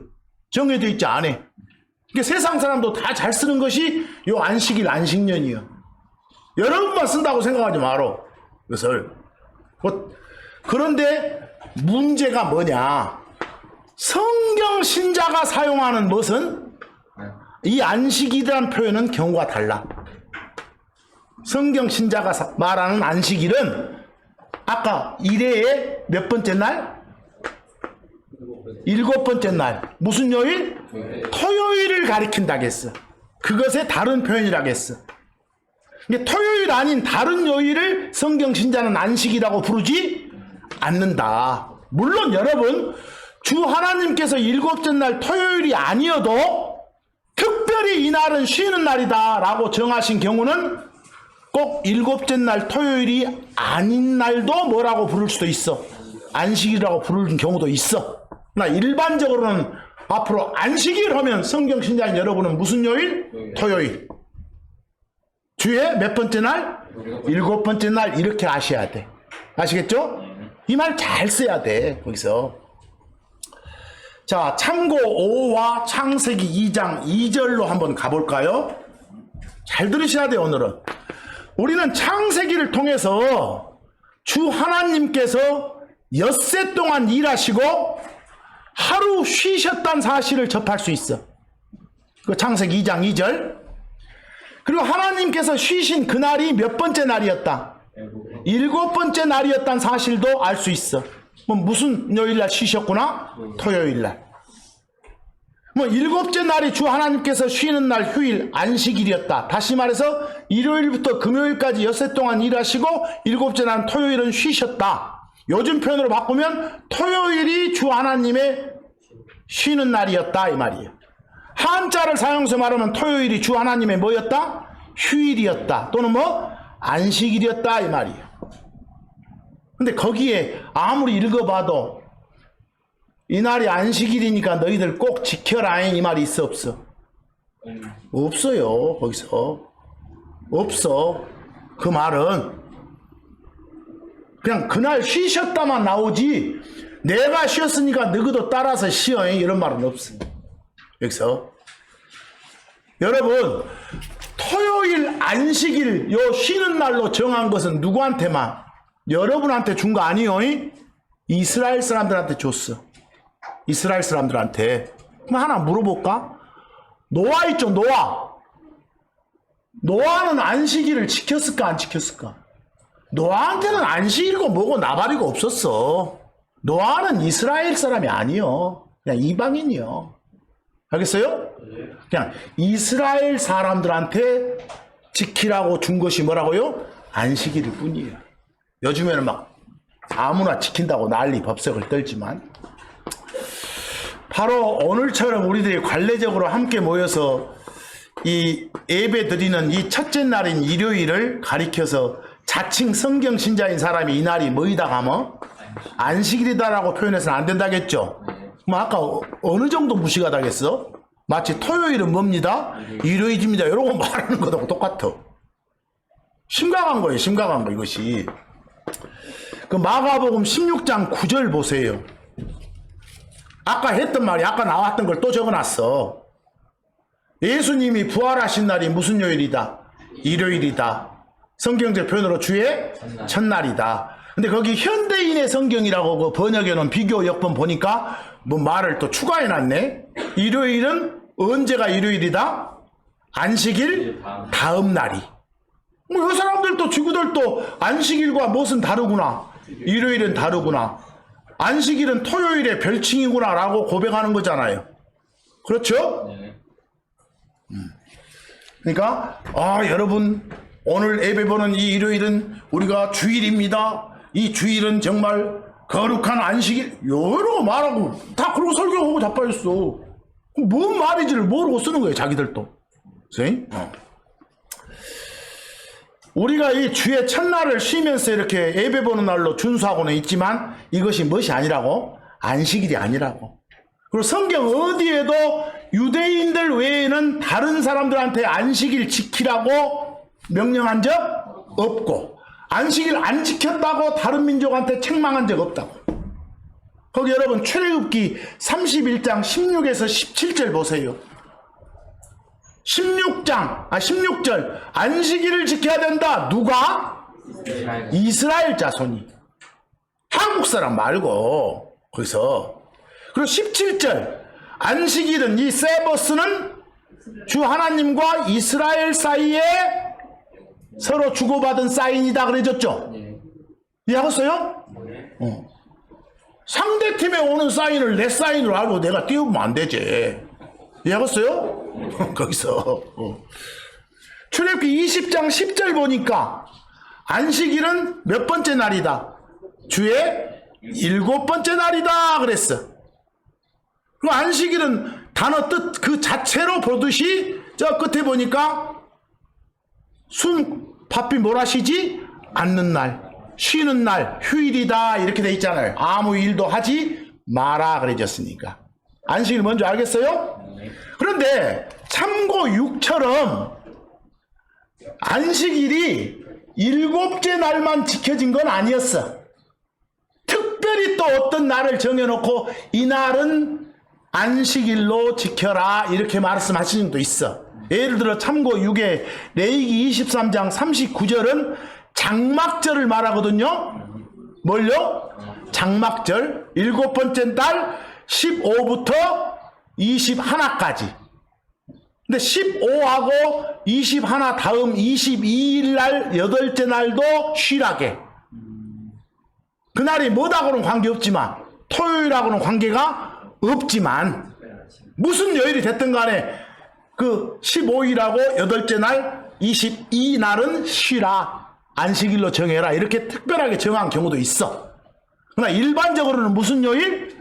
정해져 있지 않아. 그러니까 세상 사람도 다 잘 쓰는 것이 요 안식일, 안식년이요. 여러분만 쓴다고 생각하지 마라. 이것을. 그런데 문제가 뭐냐? 성경 신자가 사용하는 것은 이 안식일이라는 표현은 경우가 달라. 성경 신자가 말하는 안식일은 아까 일회의 몇 번째 날? 7번째 날. 무슨 요일? 토요일을 가리킨다겠어. 그것의 다른 표현이라겠어. 근데 토요일 아닌 다른 요일을 성경 신자는 안식이라고 부르지 않는다. 물론 여러분, 주 하나님께서 7째 날 토요일이 아니어도 특별히 이 날은 쉬는 날이다 라고 정하신 경우는 꼭 7째 날 토요일이 아닌 날도 뭐라고 부를 수도 있어. 안식일이라고 부르는 경우도 있어. 나 일반적으로는 앞으로 안식일 하면 성경 신자인 여러분은 무슨 요일? 토요일. 주에 몇 번째 날? 7번째 날 이렇게 아셔야 돼. 아시겠죠? 이 말 잘 써야 돼. 거기서. 자, 참고 5와 창세기 2장 2절로 한번 가볼까요? 잘 들으셔야 돼요. 오늘은. 우리는 창세기를 통해서 주 하나님께서 엿새 동안 일하시고 하루 쉬셨다는 사실을 접할 수 있어. 그 창세기 2장 2절. 그리고 하나님께서 쉬신 그날이 몇 번째 날이었다? 7번째 날이었다는 사실도 알 수 있어. 뭐 무슨 요일날 쉬셨구나? 토요일날. 뭐 7째 날이 주 하나님께서 쉬는 날 휴일 안식일이었다. 다시 말해서 일요일부터 금요일까지 엿새 동안 일하시고 7째 날 토요일은 쉬셨다. 요즘 표현으로 바꾸면 토요일이 주 하나님의 쉬는 날이었다 이 말이에요. 한자를 사용해서 말하면 토요일이 주 하나님의 뭐였다? 휴일이었다. 또는 뭐 안식일이었다 이 말이에요. 근데 거기에 아무리 읽어봐도 이 날이 안식일이니까 너희들 꼭 지켜라 이 말이 있어 없어? 없어요. 거기서 없어. 그 말은 그냥 그날 쉬셨다만 나오지 내가 쉬었으니까 너희도 따라서 쉬어 이런 말은 없어. 여기서 여러분 토요일 안식일 요 쉬는 날로 정한 것은 누구한테만? 여러분한테 준 거 아니요? 이스라엘 사람들한테 줬어. 이스라엘 사람들한테. 그럼 하나 물어볼까? 노아 있죠, 노아. 노아는 안식일을 지켰을까, 안 지켰을까? 노아한테는 안식일이고 뭐고 나발이고 없었어. 노아는 이스라엘 사람이 아니요. 그냥 이방인이요. 알겠어요? 그냥 이스라엘 사람들한테 지키라고 준 것이 뭐라고요? 안식일일 뿐이에요. 요즘에는 막 아무나 지킨다고 난리 법석을 떨지만 바로 오늘처럼 우리들이 관례적으로 함께 모여서 이 예배 드리는 이 첫째 날인 일요일을 가리켜서 자칭 성경 신자인 사람이 이 날이 뭐이다 하면 안식일이다라고 표현해서는 안 된다겠죠. 뭐 아까 어느 정도 무시가 당했어? 마치 토요일은 뭡니다? 일요일입니다. 이러고 말하는 것하고 똑같아. 심각한 거예요. 심각한 거 이것이. 그 마가복음 16장 9절 보세요. 아까 했던 말이 아까 나왔던 걸 또 적어놨어. 예수님이 부활하신 날이 무슨 요일이다? 일요일이다. 성경적 표현으로 주의 첫날이다. 근데 거기 현대인의 성경이라고 그 번역해 놓은 비교 역본 보니까 뭐 말을 또 추가해 놨네. 일요일은 언제가 일요일이다? 안식일 다음 날이. 뭐 이 사람들도 지구들도 안식일과 무엇은 다르구나. 일요일은 다르구나. 안식일은 토요일의 별칭이구나 라고 고백하는 거잖아요. 그렇죠? 그러니까 여러분 오늘 예배 보는 이 일요일은 우리가 주일입니다. 이 주일은 정말 거룩한 안식일 이러고 말하고 다 그러고 설교하고 자빠졌어. 뭔 말인지를 모르고 쓰는 거예요. 자기들도. 우리가 이 주의 첫날을 쉬면서 이렇게 예배 보는 날로 준수하고는 있지만 이것이 무엇이 아니라고? 안식일이 아니라고. 그리고 성경 어디에도 유대인들 외에는 다른 사람들한테 안식일 지키라고 명령한 적 없고 안식일 안 지켰다고 다른 민족한테 책망한 적 없다고. 거기 여러분 출애굽기 31장 16에서 17절 보세요. 16절 안식일을 지켜야 된다. 누가? 이스라엘 자손이. 한국 사람 말고 거기서. 그리고 17절 안식일은 이 세버스는 주 하나님과 이스라엘 사이에 서로 주고받은 사인이다 그래줬죠. 이해하셨어요? 상대팀에 오는 사인을 내 사인으로 알고 내가 띄우면 안 되지. 이해하셨어요? 거기서 출애굽기 20장 10절 보니까 안식일은 몇 번째 날이다? 주의 7번째 날이다 그랬어. 그 안식일은 단어 뜻 그 자체로 보듯이 저 끝에 보니까 밥이 몰아쉬지 않는 날, 쉬는 날, 휴일이다 이렇게 돼 있잖아요. 아무 일도 하지 마라 그래졌으니까. 안식일 뭔지 알겠어요? 그런데 참고 6처럼 안식일이 7째 날만 지켜진 건 아니었어. 특별히 또 어떤 날을 정해놓고 이 날은 안식일로 지켜라 이렇게 말씀하시는 분도 있어. 예를 들어 참고 6에 레위기 23장 39절은 장막절을 말하거든요. 뭘요? 장막절 7번째 달 15부터 21까지. 근데 15하고 21 다음 22일 날 8째 날도 쉬라게. 그날이 뭐다고는 관계없지만 토요일하고는 관계가 없지만 무슨 요일이 됐든 간에 그 15일하고 8째 날 22날은 쉬라. 안식일로 정해라. 이렇게 특별하게 정한 경우도 있어. 그러나 일반적으로는 무슨 요일?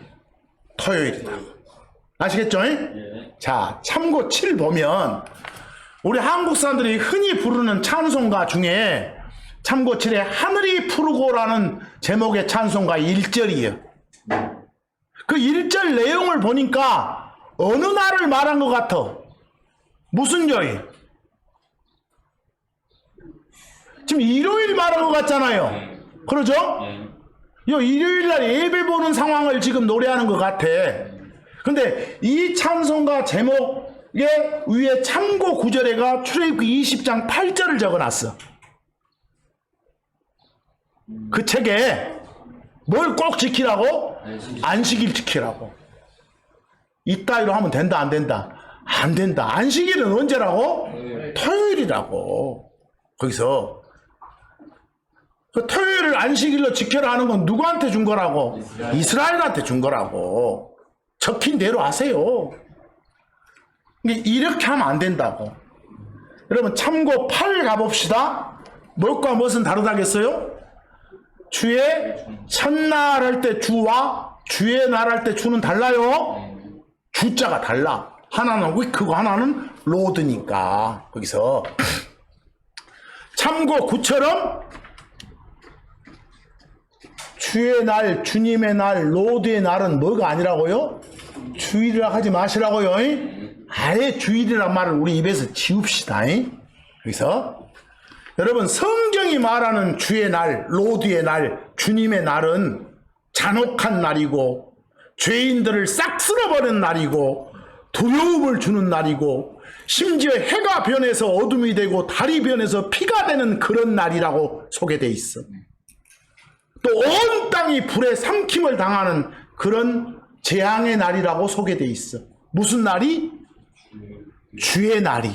토요일이다. 아시겠죠? 예. 자, 참고 7 보면 우리 한국 사람들이 흔히 부르는 찬송가 중에 참고 7에 하늘이 푸르고라는 제목의 찬송가 1절이에요. 그 1절 내용을 보니까 어느 날을 말한 것 같아? 무슨 요일? 지금 일요일 말한 것 같잖아요. 그러죠? 이 일요일 날 예배 보는 상황을 지금 노래하는 것 같아. 근데 이 찬송가 제목에 위에 참고 구절에가 출애굽기 20장 8절을 적어놨어. 그 책에 뭘 꼭 지키라고? 안식일 지키라고. 이따위로 하면 된다 안 된다? 안 된다. 안식일은 언제라고? 토요일이라고. 거기서 그 토요일을 안식일로 지켜라 하는 건 누구한테 준 거라고? 이스라엘한테 준 거라고. 적힌 대로 하세요. 이렇게 하면 안 된다고. 여러분 참고 8 가봅시다. 뭘과 무엇은 다르다겠어요? 주의 첫날 할 때 주와 주의 날 할 때 주는 달라요. 주자가 달라. 하나는 위크고 하나는 로드니까. 거기서 참고 9처럼 주의 날, 주님의 날, 로드의 날은 뭐가 아니라고요? 주일이라 하지 마시라고요. 아예 주일이란 말을 우리 입에서 지웁시다. 여기서 여러분, 성경이 말하는 주의 날, 로드의 날, 주님의 날은 잔혹한 날이고 죄인들을 싹 쓸어버리는 날이고 두려움을 주는 날이고 심지어 해가 변해서 어둠이 되고 달이 변해서 피가 되는 그런 날이라고 소개되어 있어. 또 온 땅이 불에 삼킴을 당하는 그런 재앙의 날이라고 소개되어 있어. 무슨 날이? 주의 날이.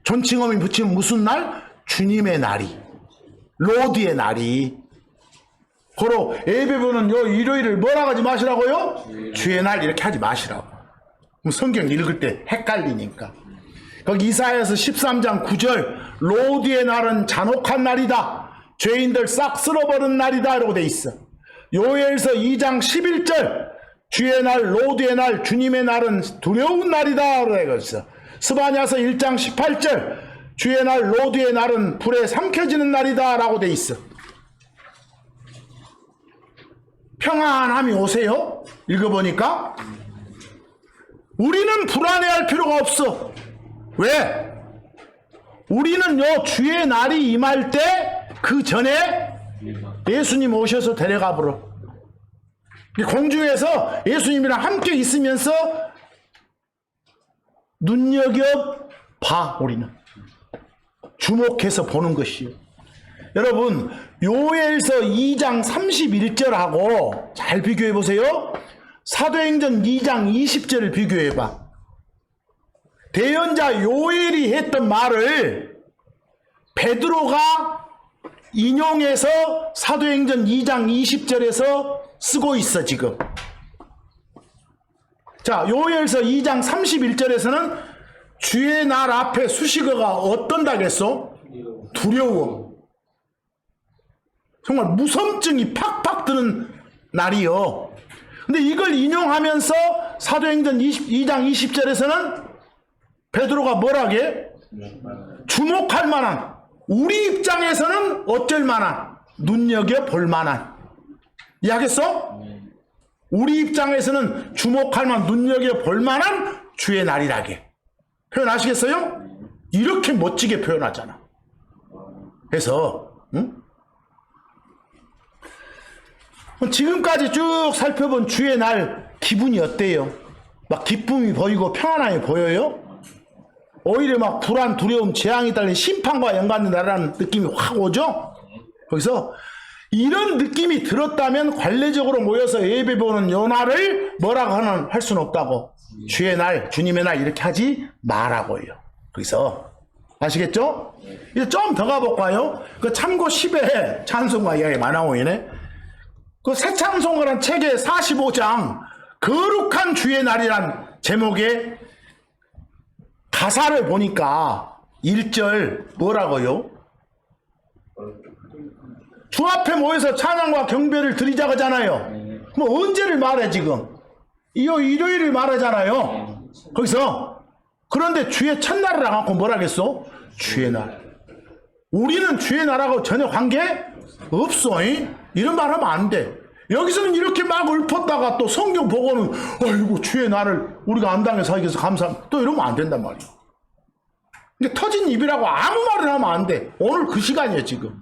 존칭어민 붙이면 무슨 날? 주님의 날이. 로드의 날이. 고로 예배부는 요 일요일을 뭐라 하지 마시라고요? 주의 날 이렇게 하지 마시라고. 그럼 성경 읽을 때 헷갈리니까. 거기 이사야서 13장 9절 로드의 날은 잔혹한 날이다. 죄인들 싹 쓸어버린 날이다 라고 돼 있어. 요엘서 2장 11절 주의 날, 로드의 날, 주님의 날은 두려운 날이다 라고 했어. 스바냐서 1장 18절 주의 날, 로드의 날은 불에 삼켜지는 날이다 라고 돼 있어. 평안함이 오세요? 읽어보니까 우리는 불안해할 필요가 없어. 왜? 우리는 요 주의 날이 임할 때 그 전에 예수님 오셔서 데려가 버려. 공중에서 예수님이랑 함께 있으면서 눈여겨봐. 우리는 주목해서 보는 것이요. 여러분, 요엘서 2장 31절하고 잘 비교해 보세요. 사도행전 2장 20절을 비교해 봐. 대언자 요엘이 했던 말을 베드로가 인용해서 사도행전 2장 20절에서 쓰고 있어 지금. 자, 요엘서 2장 31절에서는 주의 날 앞에 수식어가 어떤다겠소? 두려움. 정말 무섭증이 팍팍 드는 날이요. 근데 이걸 인용하면서 사도행전 2장 20절에서는 베드로가 뭐라게? 주목할 만한, 우리 입장에서는 어쩔 만한, 눈여겨볼 만한. 이해하겠어? 우리 입장에서는 주목할 만한, 눈여겨볼 만한 주의 날이라게. 표현하시겠어요? 이렇게 멋지게 표현하잖아. 그래서 지금까지 쭉 살펴본 주의 날 기분이 어때요? 막 기쁨이 보이고 평안함이 보여요? 오히려 막 불안, 두려움, 재앙이 달린 심판과 연관된다라는 느낌이 확 오죠? 거기서 이런 느낌이 들었다면 관례적으로 모여서 예배 보는 요 날을 뭐라고 할 수는 없다고. 주의 날, 주님의 날 이렇게 하지 말라고요. 거기서 아시겠죠? 이제 좀 더 가볼까요? 그 참고 10회 찬송가 이야기 많아오이네. 그 새 찬송가란 책의 45장 거룩한 주의 날이란 제목의 가사를 보니까 1절 뭐라고요? 주 앞에 모여서 찬양과 경배를 드리자 그러잖아요. 뭐 언제를 말해 지금? 일요일을 말하잖아요. 거기서 그런데 주의 첫날을 안 갖고 뭐라겠어? 주의 날. 우리는 주의 날하고 전혀 관계 없어. 이런 말 하면 안 돼. 여기서는 이렇게 막 읊었다가 또 성경 보고는 아이고 주의 날을 우리가 안 당해서 살기 위해서 감사합니다. 또 이러면 안 된단 말이야. 근데 터진 입이라고 아무 말을 하면 안 돼. 오늘 그 시간이에요 지금.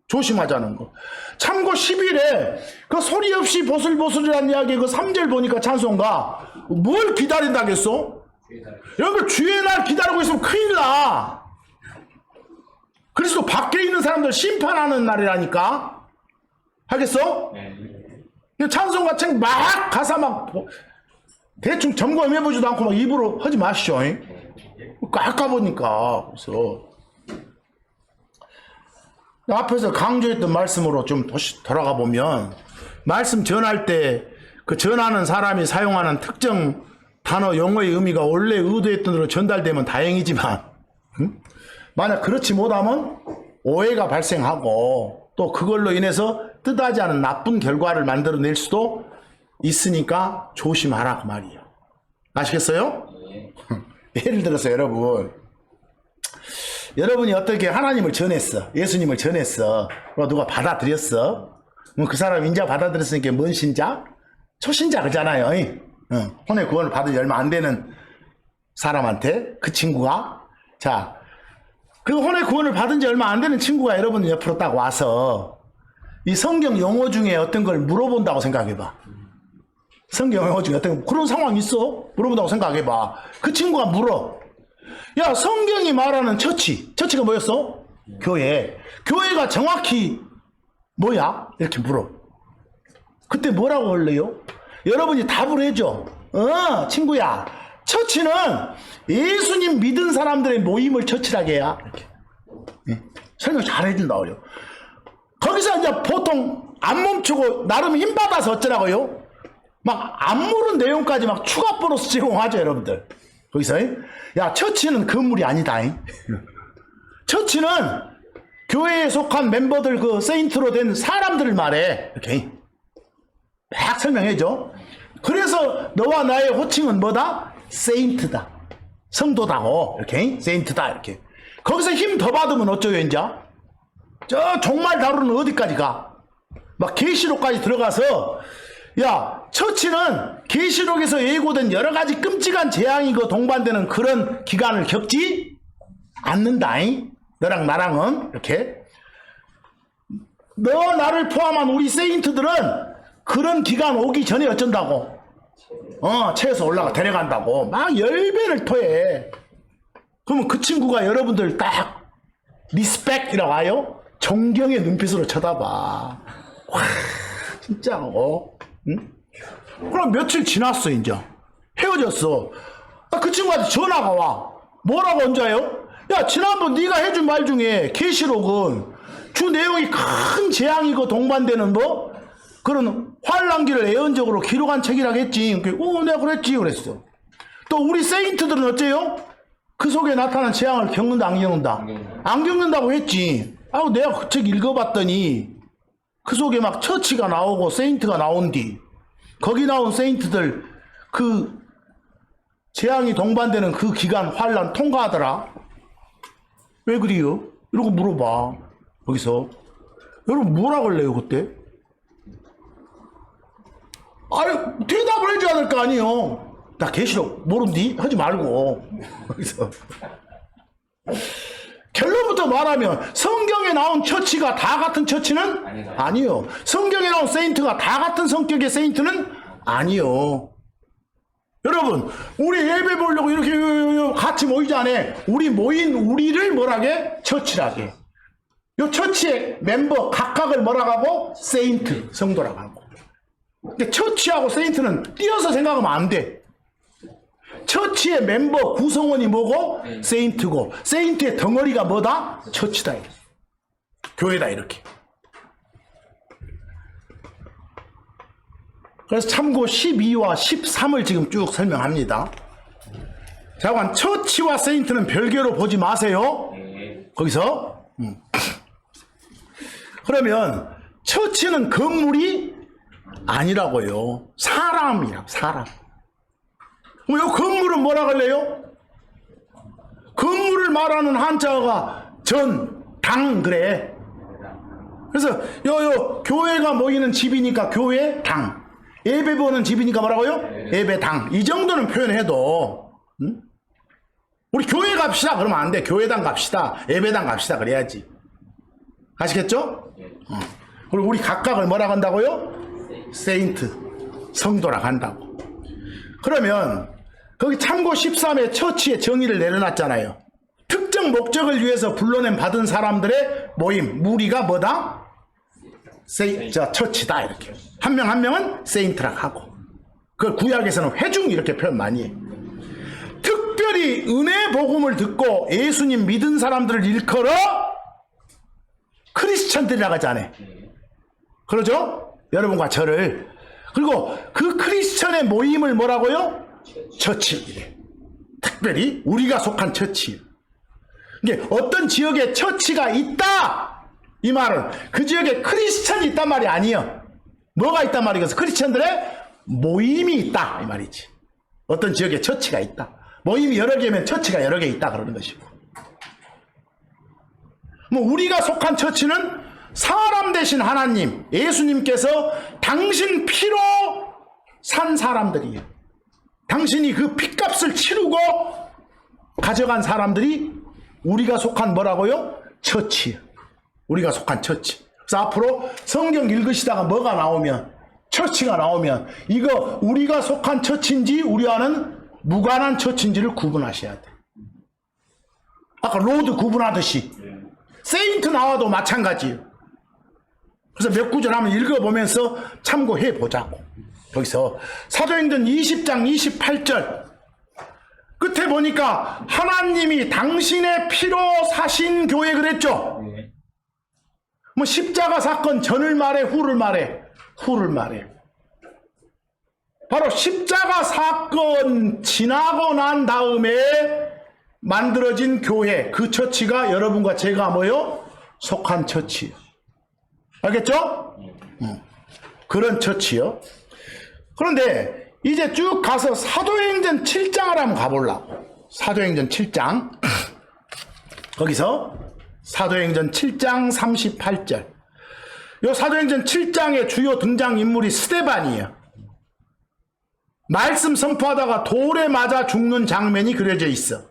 조심하자는 거. 참고 10일에 그 소리 없이 보슬보슬이라는 이야기 그 3절 보니까 찬송가 뭘 기다린다겠어? 여러분 주의 날 기다리고 있으면 큰일 나. 그리스도 밖에 있는 사람들 심판하는 날이라니까. 하겠어? 찬송가 책 막 가사 막 대충 점검해보지도 않고 막 입으로 하지 마시죠. 깎아보니까. 그래서 앞에서 강조했던 말씀으로 좀 돌아가 보면 말씀 전할 때 그 전하는 사람이 사용하는 특정 단어 용어의 의미가 원래 의도했던 대로 전달되면 다행이지만 만약 그렇지 못하면 오해가 발생하고 또 그걸로 인해서 뜻하지 않은 나쁜 결과를 만들어낼 수도 있으니까 조심하라 그 말이에요. 아시겠어요? 예를 들어서 여러분이 어떻게 하나님을 전했어, 예수님을 전했어, 누가 받아들였어. 뭐 그 사람 인자 받아들였으니까 뭔 신자? 초신자 그잖아요. 혼의 구원을 받은 지 얼마 안 되는 사람한테 그 친구가 자, 그 혼의 구원을 받은 지 얼마 안 되는 친구가 여러분 옆으로 딱 와서 이 성경 용어 중에 어떤 걸 물어본다고 생각해봐. 성경 용어 중에 어떤 그런 상황 있어? 물어본다고 생각해봐. 그 친구가 물어. 야, 성경이 말하는 처치가 뭐였어? 교회. 교회가 정확히 뭐야? 이렇게 물어. 그때 뭐라고 할래요? 여러분이 답을 해줘. 친구야. 처치는 예수님 믿은 사람들의 모임을 처치라게 해야. 이렇게. 설명 잘 해준다고요. 거기서 이제 보통 안 멈추고 나름 힘받아서 어쩌라고요? 막 안 물은 내용까지 막 추가 보너스 제공하죠, 여러분들. 거기서 야, 처치는 건물이 아니다. 처치는 교회에 속한 멤버들 그 세인트로 된 사람들을 말해. 이렇게 막 설명해줘. 그래서 너와 나의 호칭은 뭐다? 세인트다. 성도다고. 이렇게 세인트다. 이렇게. 거기서 힘 더 받으면 어쩌요, 이제? 저 종말 다루는 어디까지 가? 막 계시록까지 들어가서 야, 처치는 계시록에서 예고된 여러 가지 끔찍한 재앙이 그 동반되는 그런 기간을 겪지 않는다. 너랑 나랑은 이렇게 너 나를 포함한 우리 세인트들은 그런 기간 오기 전에 어쩐다고? 채에서 올라가 데려간다고 막 열배를 토해. 그러면 그 친구가 여러분들 딱 리스펙이라고 하요? 존경의 눈빛으로 쳐다봐. 와, 진짜 응? 그럼 며칠 지났어. 이제 헤어졌어. 그 친구한테 전화가 와. 뭐라고 혼자요? 야, 지난번 네가 해준 말 중에 계시록은 주 내용이 큰 재앙이고 동반되는 뭐 그런 환란기를 예언적으로 기록한 책이라고 했지. 내가 그랬지. 그랬어. 또 우리 세인트들은 어째요? 그 속에 나타난 재앙을 겪는다 안 겪는다? 안 겪는다고 했지. 내가 그 책 읽어봤더니 그 속에 막 처치가 나오고 세인트가 나온디. 거기 나온 세인트들 그 재앙이 동반되는 그 기간 환란 통과하더라. 왜 그래요? 이러고 물어봐. 거기서 여러분 뭐라고 할래요 그때? 대답을 해줘야 될 거 아니에요. 나 계시록 모른디? 하지 말고. 거기서 결론부터 말하면 성경에 나온 처치가 다 같은 처치는 아니요. 성경에 나온 세인트가 다 같은 성격의 세인트는 아니요. 여러분, 우리 예배 보려고 이렇게 같이 모이자네. 우리 모인 우리를 뭐라게? 처치라게. 요 처치의 멤버 각각을 뭐라고 하고? 세인트, 성도라고 하고. 근데 처치하고 세인트는 띄어서 생각하면 안 돼. 처치의 멤버 구성원이 뭐고? 세인트고, 세인트의 덩어리가 뭐다? 처치다. 교회다. 이렇게. 그래서 참고 12와 13을 지금 쭉 설명합니다. 자관, 처치와 세인트는 별개로 보지 마세요. 거기서 그러면 처치는 건물이 아니라고요. 사람이라고. 사람. 그럼 이 건물은 뭐라 그래요? 건물을 말하는 한자어가 전, 당 그래. 그래서 요 교회가 모이는 집이니까 교회 당. 예배 보는 집이니까 뭐라고요? 예배 당. 이 정도는 표현해도 우리 교회 갑시다 그러면 안 돼. 교회당 갑시다. 예배당 갑시다 그래야지. 아시겠죠? 그리고 우리 각각을 뭐라 한다고요? 세인트, 성도라 한다고. 그러면 거기 참고 13의 처치의 정의를 내려놨잖아요. 특정 목적을 위해서 불러낸 받은 사람들의 모임, 무리가 뭐다? 처치다. 이렇게 한 명 한 명은 세인트라고 하고, 그걸 구약에서는 회중 이렇게 표현 많이 해. 특별히 은혜 복음을 듣고 예수님 믿은 사람들을 일컬어 크리스천들이라고 하잖아요. 그러죠? 여러분과 저를. 그리고 그 크리스천의 모임을 뭐라고요? 처치. 특별히 우리가 속한 처치. 이게 어떤 지역에 처치가 있다. 이 말은 그 지역에 크리스천이 있단 말이 아니에요. 뭐가 있단 말이겠어? 크리스천들의 모임이 있다 이 말이지. 어떤 지역에 처치가 있다. 모임이 여러 개면 처치가 여러 개 있다 그러는 것이고. 뭐 우리가 속한 처치는 사람 대신 하나님, 예수님께서 당신 피로 산 사람들이에요. 당신이 그 핏값을 치르고 가져간 사람들이 우리가 속한 뭐라고요? 처치예요. 우리가 속한 처치. 그래서 앞으로 성경 읽으시다가 뭐가 나오면, 처치가 나오면 이거 우리가 속한 처치인지 우리와는 무관한 처치인지를 구분하셔야 돼. 아까 로드 구분하듯이 세인트 나와도 마찬가지예요. 그래서 몇 구절 한번 읽어보면서 참고해 보자고. 여기서 사도행전 20장 28절 끝에 보니까 하나님이 당신의 피로 사신 교회 그랬죠. 뭐 십자가 사건 전을 말해 후를 말해? 후를 말해. 바로 십자가 사건 지나고 난 다음에 만들어진 교회, 그 처치가 여러분과 제가 뭐요? 속한 처치요. 알겠죠? 그런 처치요. 그런데 이제 쭉 가서 사도행전 7장을 한번 가보려고. 사도행전 7장. 거기서 사도행전 7장 38절. 요 사도행전 7장의 주요 등장인물이 스데반이에요. 말씀 선포하다가 돌에 맞아 죽는 장면이 그려져 있어.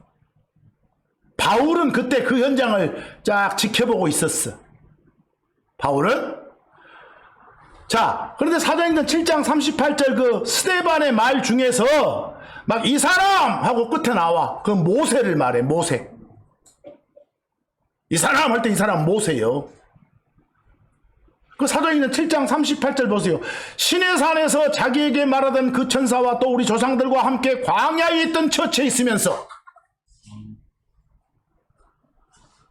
바울은 그때 그 현장을 쫙 지켜보고 있었어. 바울은. 자, 그런데 사도행전 7장 38절 그 스데반의 말 중에서 막 이 사람 하고 끝에 나와. 그 모세를 말해. 모세. 이 사람 할 때 이 사람 모세요. 그 사도행전 7장 38절 보세요. 신의 산에서 자기에게 말하던 그 천사와 또 우리 조상들과 함께 광야에 있던 처치에 있으면서,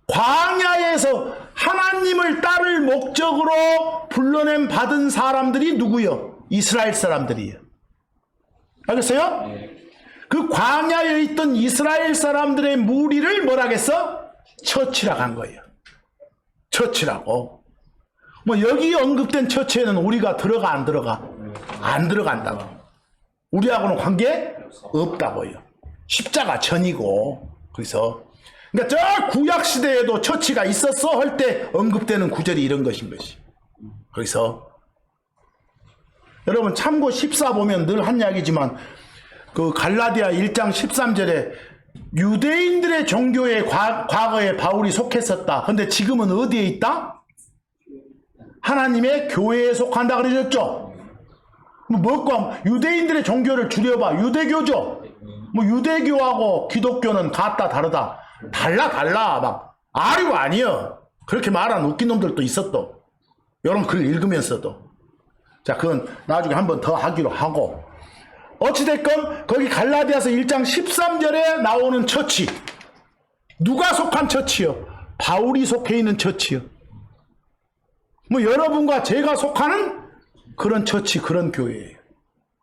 광야에서 하나님을 따를 목적으로 불러냄 받은 사람들이 누구요? 이스라엘 사람들이에요. 알겠어요? 그 광야에 있던 이스라엘 사람들의 무리를 뭐라겠어? 처치라고 한 거예요. 처치라고. 뭐 여기 언급된 처치에는 우리가 들어가 안 들어가? 안 들어간다고. 우리하고는 관계 없다고요. 십자가 전이고. 그래서 그러니까 저 구약 시대에도 처치가 있었어 할 때 언급되는 구절이 이런 것인 것이. 거기서 여러분 참고 14 보면 늘 한 이야기지만 그 갈라디아 1장 13절에 유대인들의 종교에 과거에 바울이 속했었다. 근데 지금은 어디에 있다? 하나님의 교회에 속한다 그러셨죠? 뭐고 유대인들의 종교를 줄여봐. 유대교죠? 뭐 유대교하고 기독교는 같다 다르다. 달라 막 아니고 아니여. 그렇게 말하는 웃긴 놈들도 있었도. 이런 글 읽으면서도. 자, 그건 나중에 한 번 더 하기로 하고. 어찌됐건 거기 갈라디아서 1장 13절에 나오는 처치. 누가 속한 처치요? 바울이 속해 있는 처치요. 뭐 여러분과 제가 속하는 그런 처치, 그런 교회예요.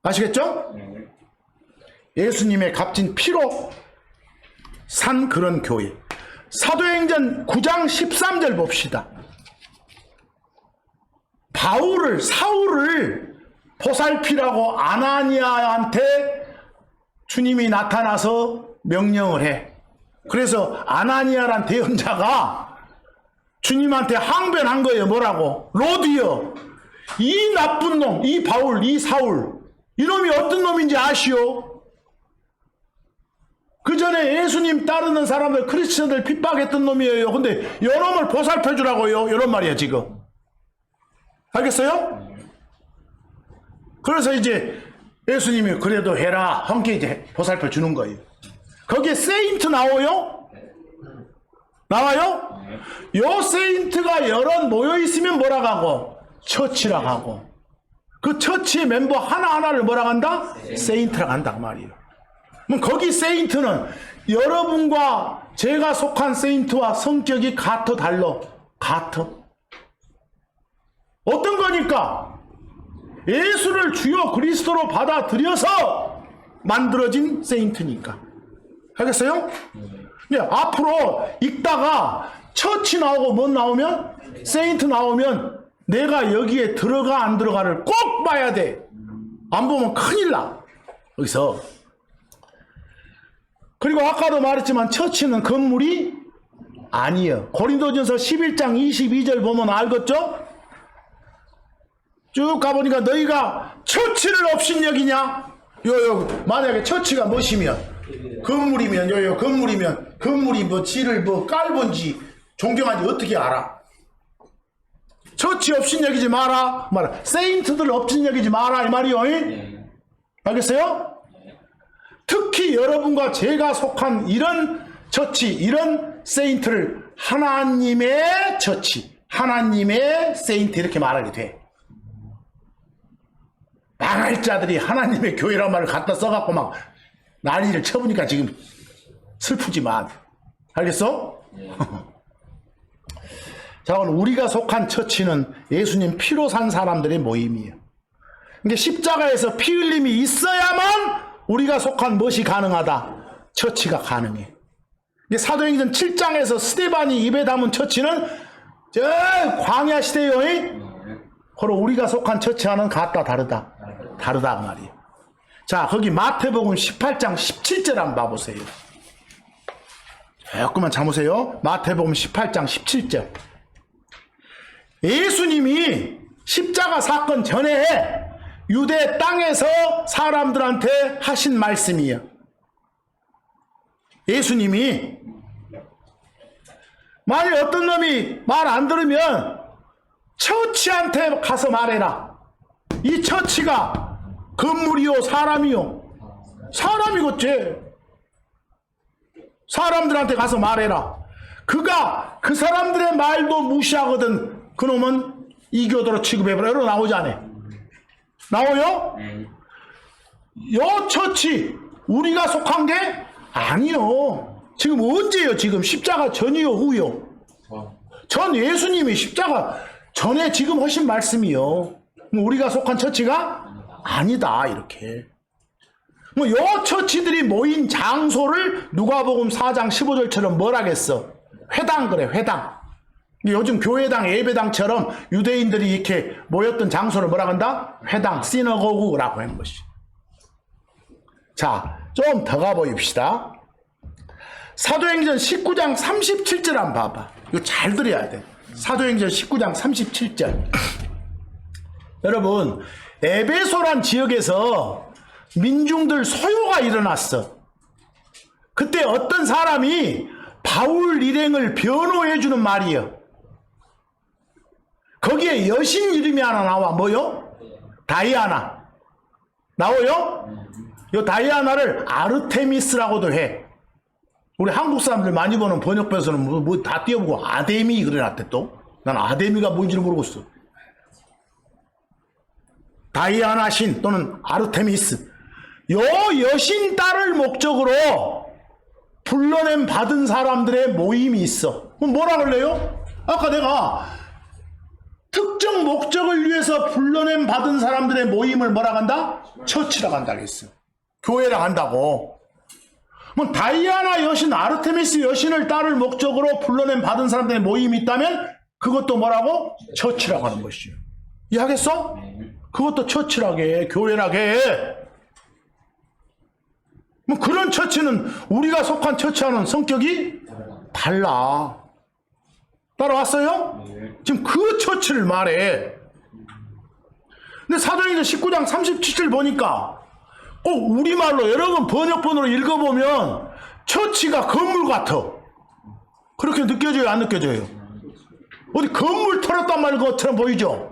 아시겠죠? 예수님의 값진 피로 산 그런 교회. 사도행전 9장 13절 봅시다. 사울을 보살피라고 아나니아한테 주님이 나타나서 명령을 해. 그래서 아나니아란 대언자가 주님한테 항변한 거예요. 뭐라고? 로드여, 이 나쁜 놈, 이 바울, 이 사울, 이놈이 어떤 놈인지 아시오? 그 전에 예수님 따르는 사람들, 크리스천들 핍박했던 놈이에요. 근데 이놈을 보살펴 주라고요. 이런 말이야 지금. 알겠어요? 그래서 이제 예수님이 그래도 해라 함께 이제 보살펴 주는 거예요. 거기에 세인트 나와요? 나와요? 요 세인트가 여럿 모여 있으면 뭐라고 하고? 처치라고 하고. 그 처치의 멤버 하나하나를 뭐라고 한다? 세인트라고 한다 그 말이에요. 그럼 거기 세인트는 여러분과 제가 속한 세인트와 성격이 같어 달러? 같어. 어떤 거니까? 예수를 주요 그리스도로 받아들여서 만들어진 세인트니까. 알겠어요? 네, 앞으로 읽다가 처치 나오고 뭐 나오면 세인트 나오면 내가 여기에 들어가 안 들어가를 꼭 봐야 돼. 안 보면 큰일 나. 여기서. 그리고 아까도 말했지만 처치는 건물이 아니요. 고린도전서 11장 22절 보면 알겠죠? 쭉 가보니까 너희가 처치를 업신여기냐? 만약에 처치가 무엇이면 건물이면 건물이 뭐 지를 뭐 깔본지 존경한지 어떻게 알아? 처치 업신여기지 마라. 세인트들을 업신여기지 마라 이 말이요. 알겠어요? 특히 여러분과 제가 속한 이런 처치, 이런 세인트를 하나님의 처치, 하나님의 세인트 이렇게 말하게 돼. 망할 자들이 하나님의 교회란 말을 갖다 써갖고 막 난리를 쳐보니까 지금 슬프지만 알겠어? 자, 오늘 우리가 속한 처치는 예수님 피로 산 사람들의 모임이에요. 근데 십자가에서 피 흘림이 있어야만 우리가 속한 것이 가능하다. 처치가 가능해. 사도행전 7장에서 스데반이 입에 담은 처치는 저 광야 시대요. 그럼 우리가 속한 처치와는 같다 다르다. 다르다 말이에요. 자, 거기 마태복음 18장 17절 한번 봐보세요. 조금만 참으세요. 마태복음 18장 17절. 예수님이 십자가 사건 전에 유대 땅에서 사람들한테 하신 말씀이에요. 예수님이 만일 어떤 놈이 말 안 들으면 처치한테 가서 말해라. 이 처치가 건물이요 사람이요 사람이겠지. 사람들한테 가서 말해라. 그가 그 사람들의 말도 무시하거든 그놈은 이교도로 취급해버려. 여러분 나오지 않아? 나와요? 요 처치 우리가 속한 게 아니요. 지금 언제요? 지금 십자가 전이요 후요? 전. 예수님이 십자가 전에 지금 하신 말씀이요. 우리가 속한 처치가 아니다 이렇게. 요 처치들이 모인 장소를 누가복음 4장 15절처럼 뭐라겠어? 회당 그래, 회당. 요즘 교회당, 예배당처럼 유대인들이 이렇게 모였던 장소를 뭐라 한다? 회당, 시너고그라고 하는 것이. 자, 좀 더 가보입시다. 사도행전 19장 37절 한번 봐봐. 이거 잘 들어야 돼. 사도행전 19장 37절. 여러분, 에베소란 지역에서 민중들 소요가 일어났어. 그때 어떤 사람이 바울 일행을 변호해주는 말이에요. 거기에 여신 이름이 하나 나와. 뭐요? 다이아나. 나와요? 이 다이아나를 아르테미스라고도 해. 우리 한국 사람들 많이 보는 번역본에서는 뭐 다 띄워보고 아데미 그래놨대 또. 난 아데미가 뭔지를 모르겠어. 다이아나 신 또는 아르테미스. 요 여신 딸을 목적으로 불러냄 받은 사람들의 모임이 있어. 그럼 뭐라 그래요? 아까 내가 특정 목적을 위해서 불러냄 받은 사람들의 모임을 뭐라 한다? 처치라고 한다 그랬어. 교회라고 한다고. 뭐 다이아나 여신, 아르테미스 여신을 딸을 목적으로 불러냄 받은 사람들의 모임이 있다면 그것도 뭐라고? 처치라고 하는 것이요. 이해하겠어? 그것도 처치라게, 교회라게. 뭐 그런 처치는 우리가 속한 처치와는 성격이 달라. 따라왔어요? 지금 그 처치를 말해. 근데 사도행전 19장 37절 보니까 꼭 우리말로 여러분 번역본으로 읽어보면 처치가 건물 같아. 그렇게 느껴져요? 안 느껴져요? 어디 건물 털었단 말 것처럼 보이죠?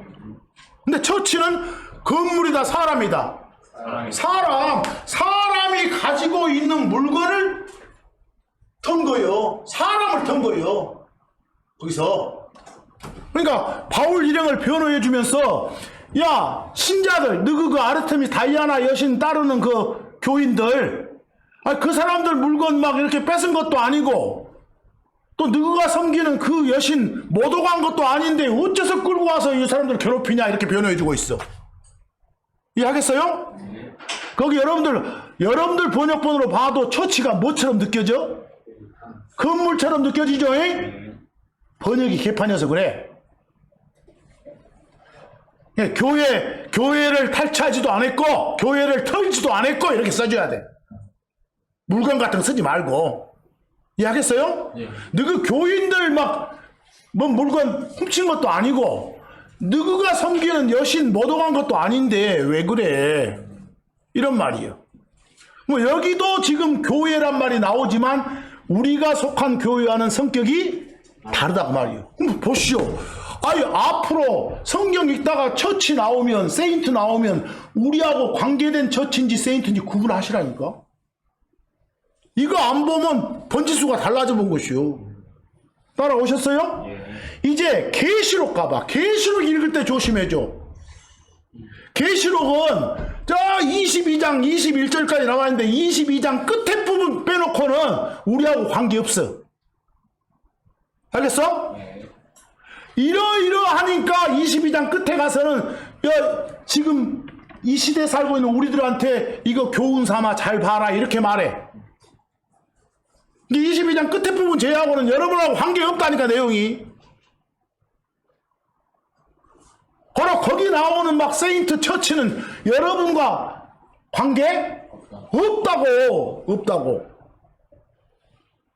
근데 처치는 건물이다 사람이다. 사람이 가지고 있는 물건을 턴 거예요. 사람을 턴 거예요. 거기서. 그러니까 바울 일행을 변호해 주면서 야 신자들 너희 그 아르테미스 다이아나 여신 따르는 그 교인들 그 사람들 물건 막 이렇게 뺏은 것도 아니고 또 너희가 섬기는 그 여신 못 오간 것도 아닌데 어째서 끌고 와서 이 사람들 괴롭히냐 이렇게 변호해 주고 있어. 이해하겠어요? 거기 여러분들 번역본으로 봐도 처치가 뭐처럼 느껴져? 건물처럼 느껴지죠? 번역이 개판이어서 그래. 교회를 탈취하지도 않았고 교회를 털지도 않았고 이렇게 써줘야 돼. 물건 같은 거 쓰지 말고. 이해하겠어요? 예. 너그 교인들 막 뭐 물건 훔친 것도 아니고 너그가 섬기는 여신 못 오간 것도 아닌데 왜 그래? 이런 말이에요. 뭐 여기도 지금 교회란 말이 나오지만 우리가 속한 교회와는 성격이 다르다고 말이에요. 그럼 보시오. 아니 앞으로 성경 읽다가 처치 나오면 세인트 나오면 우리하고 관계된 처치인지 세인트인지 구분하시라니까. 이거 안 보면 번지수가 달라져 본 것이요. 따라오셨어요? 예. 이제 계시록 가봐. 계시록 읽을 때 조심해줘. 계시록은 저 22장 21절까지 나와 있는데 22장 끝에 부분 빼놓고는 우리하고 관계없어. 알겠어? 예. 이러하니까 22장 끝에 가서는 야, 지금 이 시대에 살고 있는 우리들한테 이거 교훈 삼아 잘 봐라 이렇게 말해. 22장 끝에 부분 제하고는 여러분하고 관계없다니까 내용이. 바로 거기 나오는 막 세인트 처치는 여러분과 관계 없다고.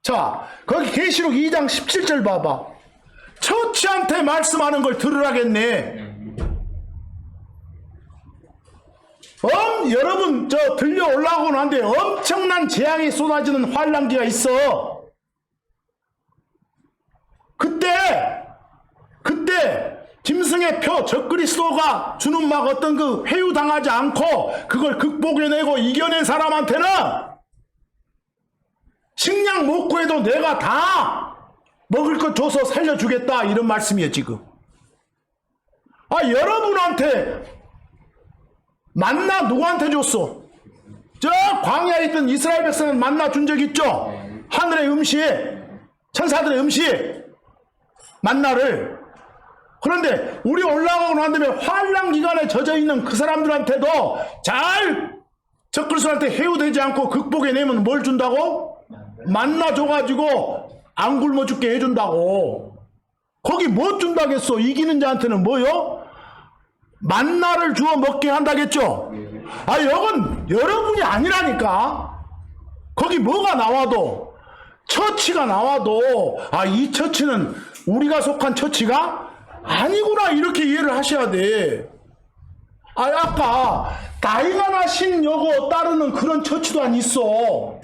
자, 거기 계시록 2장 17절 봐봐. 처치한테 말씀하는 걸 들으라겠네. 여러분 저 들려 올라오곤 한데 엄청난 재앙이 쏟아지는 환란기가 있어. 그때 짐승의 표 적그리스도가 주는 막 어떤 그 회유당하지 않고 그걸 극복해내고 이겨낸 사람한테는 식량 못 구해도 내가 다 먹을 것 줘서 살려주겠다 이런 말씀이에요 지금. 여러분한테 만나 누구한테 줬어? 저 광야에 있던 이스라엘 백성은 만나 준 적 있죠? 하늘의 음식, 천사들의 음식, 만나를. 그런데 우리 올라가고 난 다음에 환란 기간에 젖어 있는 그 사람들한테도 잘 적그리스도한테 해유되지 않고 극복해내면 뭘 준다고? 만나 줘가지고 안 굶어 죽게 해준다고. 거기 뭐 준다겠어? 이기는 자한테는 뭐요? 만나를 주어 먹게 한다겠죠? 이건 여러분이 아니라니까. 거기 뭐가 나와도, 처치가 나와도, 이 처치는 우리가 속한 처치가 아니구나, 이렇게 이해를 하셔야 돼. 아까, 다이아나 신 여고 따르는 그런 처치도 안 있어.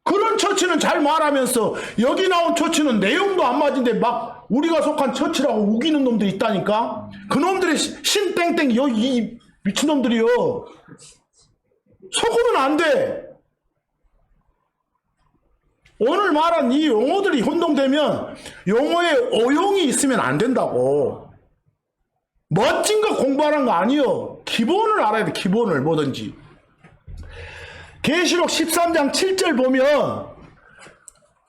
그런 처치는 잘 말하면서, 여기 나온 처치는 내용도 안 맞은데 막, 우리가 속한 처치라고 우기는 놈들이 있다니까? 그놈들이 신땡땡, 이 미친놈들이요. 속으면 안 돼. 오늘 말한 이 용어들이 혼동되면 용어에 어용이 있으면 안 된다고. 멋진 거 공부하는 거 아니요. 기본을 알아야 돼, 기본을 뭐든지. 계시록 13장 7절 보면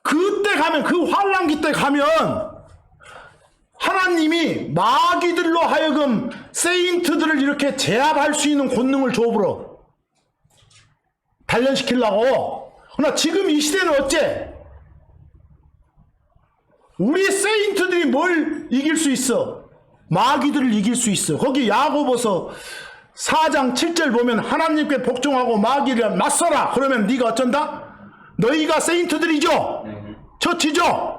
그때 가면, 그 환란기 때 가면 하나님이 마귀들로 하여금 세인트들을 이렇게 제압할 수 있는 권능을 줘버려. 단련시키려고. 그러나 지금 이 시대는 어째? 우리 세인트들이 뭘 이길 수 있어? 마귀들을 이길 수 있어. 거기 야고보서 4장 7절 보면 하나님께 복종하고 마귀를 맞서라. 그러면 네가 어쩐다? 너희가 세인트들이죠? 처치죠?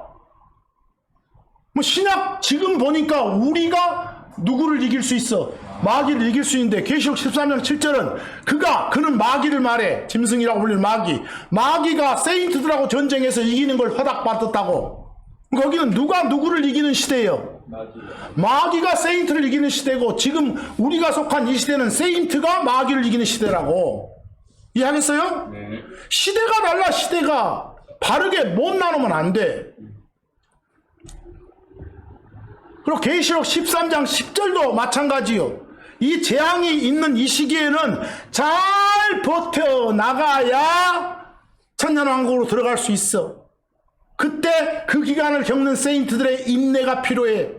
뭐 신약 지금 보니까 우리가 누구를 이길 수 있어? 마귀를 이길 수 있는데 계시록 13장 7절은 그는 마귀를 말해. 짐승이라고 불리는 마귀가 세인트들하고 전쟁해서 이기는 걸 허락받았다고. 거기는 누가 누구를 이기는 시대예요? 마귀가 세인트를 이기는 시대고 지금 우리가 속한 이 시대는 세인트가 마귀를 이기는 시대라고. 이해하겠어요? 네. 시대가 달라. 시대가 바르게 못 나누면 안 돼. 그리고 계시록 13장 10절도 마찬가지요. 이 재앙이 있는 이 시기에는 잘 버텨나가야 천년왕국으로 들어갈 수 있어. 그때 그 기간을 겪는 세인트들의 인내가 필요해.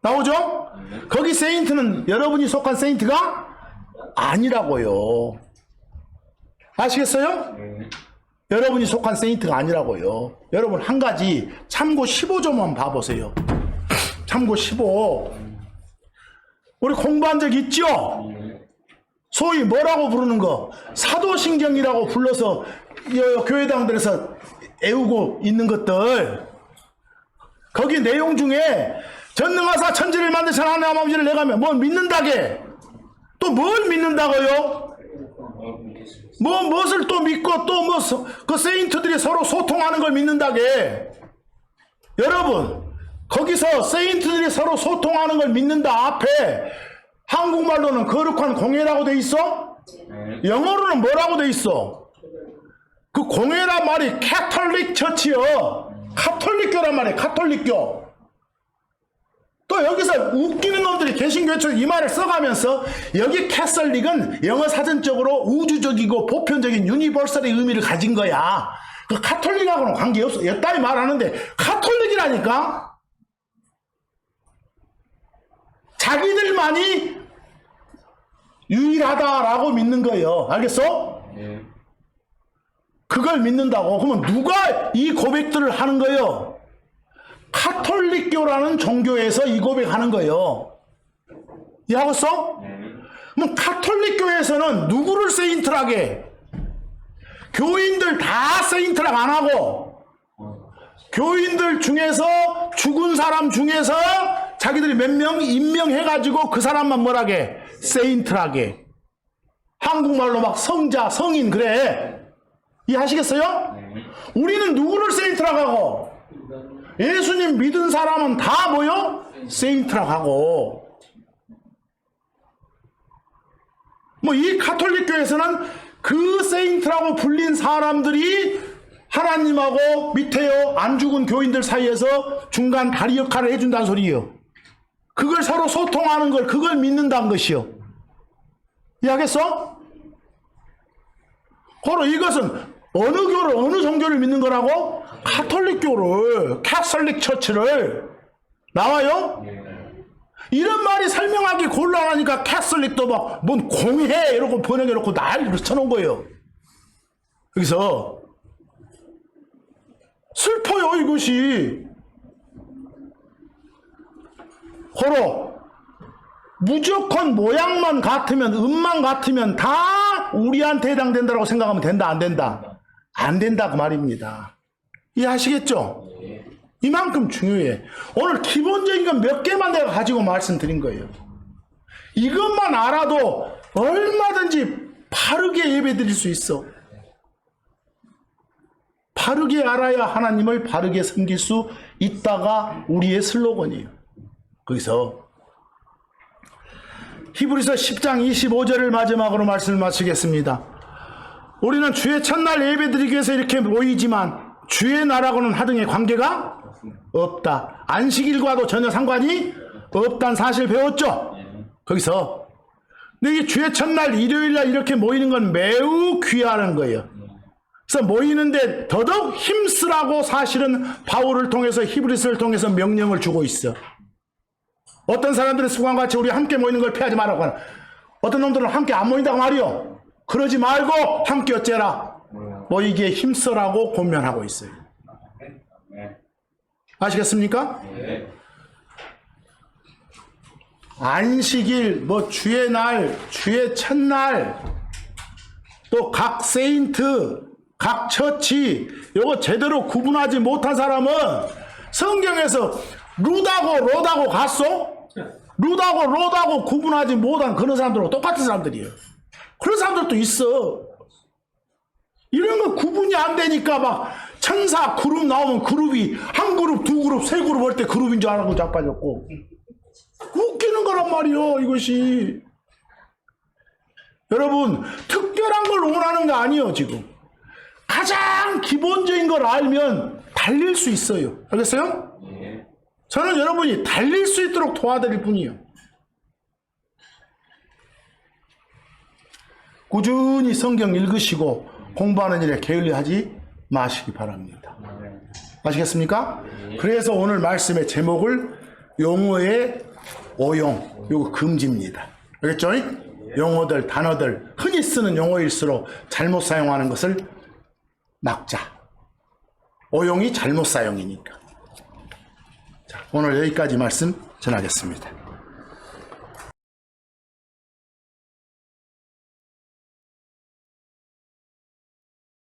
나오죠? 거기 세인트는 여러분이 속한 세인트가 아니라고요. 아시겠어요? 여러분이 속한 세인트가 아니라고요. 여러분 한 가지 참고 15조만 봐보세요. 참고 15. 우리 공부한 적 있죠? 소위 뭐라고 부르는 거? 사도신경이라고 불러서 교회당들에서 애우고 있는 것들, 거기 내용 중에 전능하사 천지를 만드신 하나님 아버지를 내가 뭘 믿는다게, 또 뭘 믿는다고요? 무엇을 또 믿고 또 그 세인트들이 서로 소통하는 걸 믿는다게. 여러분, 거기서 세인트들이 서로 소통하는 걸 믿는다 앞에 한국말로는 거룩한 공예라고 돼 있어? 영어로는 뭐라고 돼 있어? 그 공예란 말이 캐톨릭 처치요. 카톨릭교란 말이에요. 카톨릭교. 또 여기서 웃기는 놈들이 개신교에서 이 말을 써가면서 여기 캐설릭은 영어 사전적으로 우주적이고 보편적인 유니버설의 의미를 가진 거야. 그 카톨릭하고는 관계없어. 여따위 말하는데 카톨릭이라니까? 자기들만이 유일하다라고 믿는 거예요. 알겠어? 그걸 믿는다고. 그러면 누가 이 고백들을 하는 거예요? 카톨릭교라는 종교에서 이 고백하는 거예요. 이해하겠어? 그럼 카톨릭교에서는 누구를 세인트라게? 교인들 다 세인트라고 안 하고, 교인들 중에서 죽은 사람 중에서 자기들이 몇 명 임명해가지고 그 사람만 뭐라게? 세인트라게. 한국말로 막 성자, 성인 그래. 이해하시겠어요? 우리는 누구를 세인트라고 하고, 예수님 믿은 사람은 다 뭐요? 세인트라고 하고. 뭐 이 카톨릭 교회에서는 그 세인트라고 불린 사람들이 하나님하고 밑에요 안 죽은 교인들 사이에서 중간 다리 역할을 해준다는 소리예요. 그걸 서로 소통하는 걸, 그걸 믿는다는 것이요. 이해하겠어? 바로 이것은 어느 교를, 어느 종교를 믿는 거라고? 카톨릭교를, 캐설릭 처치를. 나와요? 이런 말이 설명하기 곤란하니까 캐설릭도 막 뭔 공회 이러고 번역해놓고 난리를 쳐놓은 거예요. 여기서 슬퍼요 이것이. 호로 무조건 모양만 같으면, 음만 같으면 다 우리한테 해당된다고 생각하면 된다 안 된다? 안 된다 그 말입니다. 이해하시겠죠? 이만큼 중요해. 오늘 기본적인 건 몇 개만 내가 가지고 말씀드린 거예요. 이것만 알아도 얼마든지 바르게 예배 드릴 수 있어. 바르게 알아야 하나님을 바르게 섬길 수 있다가 우리의 슬로건이에요. 거기서 히브리서 10장 25절을 마지막으로 말씀을 마치겠습니다. 우리는 주의 첫날 예배 드리기 위해서 이렇게 모이지만 주의 날하고는 하등의 관계가 없다. 안식일과도 전혀 상관이 없다는 사실 배웠죠? 거기서. 근데 이 주의 첫날 일요일날 이렇게 모이는 건 매우 귀하는 거예요. 그래서 모이는데 더더욱 힘쓰라고 사실은 바울을 통해서, 히브리서를 통해서 명령을 주고 있어. 어떤 사람들은 습관같이 우리 함께 모이는 걸 피하지 말라고 하나. 어떤 놈들은 함께 안 모인다고 말이요. 그러지 말고 함께 어째라. 모이기에 힘써라고 권면하고 있어요. 아시겠습니까? 안식일, 뭐 주의 날, 주의 첫날, 또 각 세인트, 각 처치, 요거 제대로 구분하지 못한 사람은 성경에서 루다고 로다고 갔어? 루다고 로다고 구분하지 못한 그런 사람들하고 똑같은 사람들이에요. 그런 사람들도 있어. 이런 거 구분이 안 되니까 막 천사 그룹 나오면 그룹이 한 그룹, 두 그룹, 세 그룹 할 때 그룹인 줄 알고 자빠졌고. 웃기는 거란 말이요, 이것이. 여러분, 특별한 걸 원하는 거 아니에요, 지금. 가장 기본적인 걸 알면 달릴 수 있어요. 알겠어요? 저는 여러분이 달릴 수 있도록 도와드릴 뿐이에요. 꾸준히 성경 읽으시고 공부하는 일에 게을리하지 마시기 바랍니다. 아시겠습니까? 그래서 오늘 말씀의 제목을 용어의 오용, 요거 금지입니다. 알겠죠? 용어들, 단어들, 흔히 쓰는 용어일수록 잘못 사용하는 것을 막자. 오용이 잘못 사용이니까. 자, 오늘 여기까지 말씀 전하겠습니다.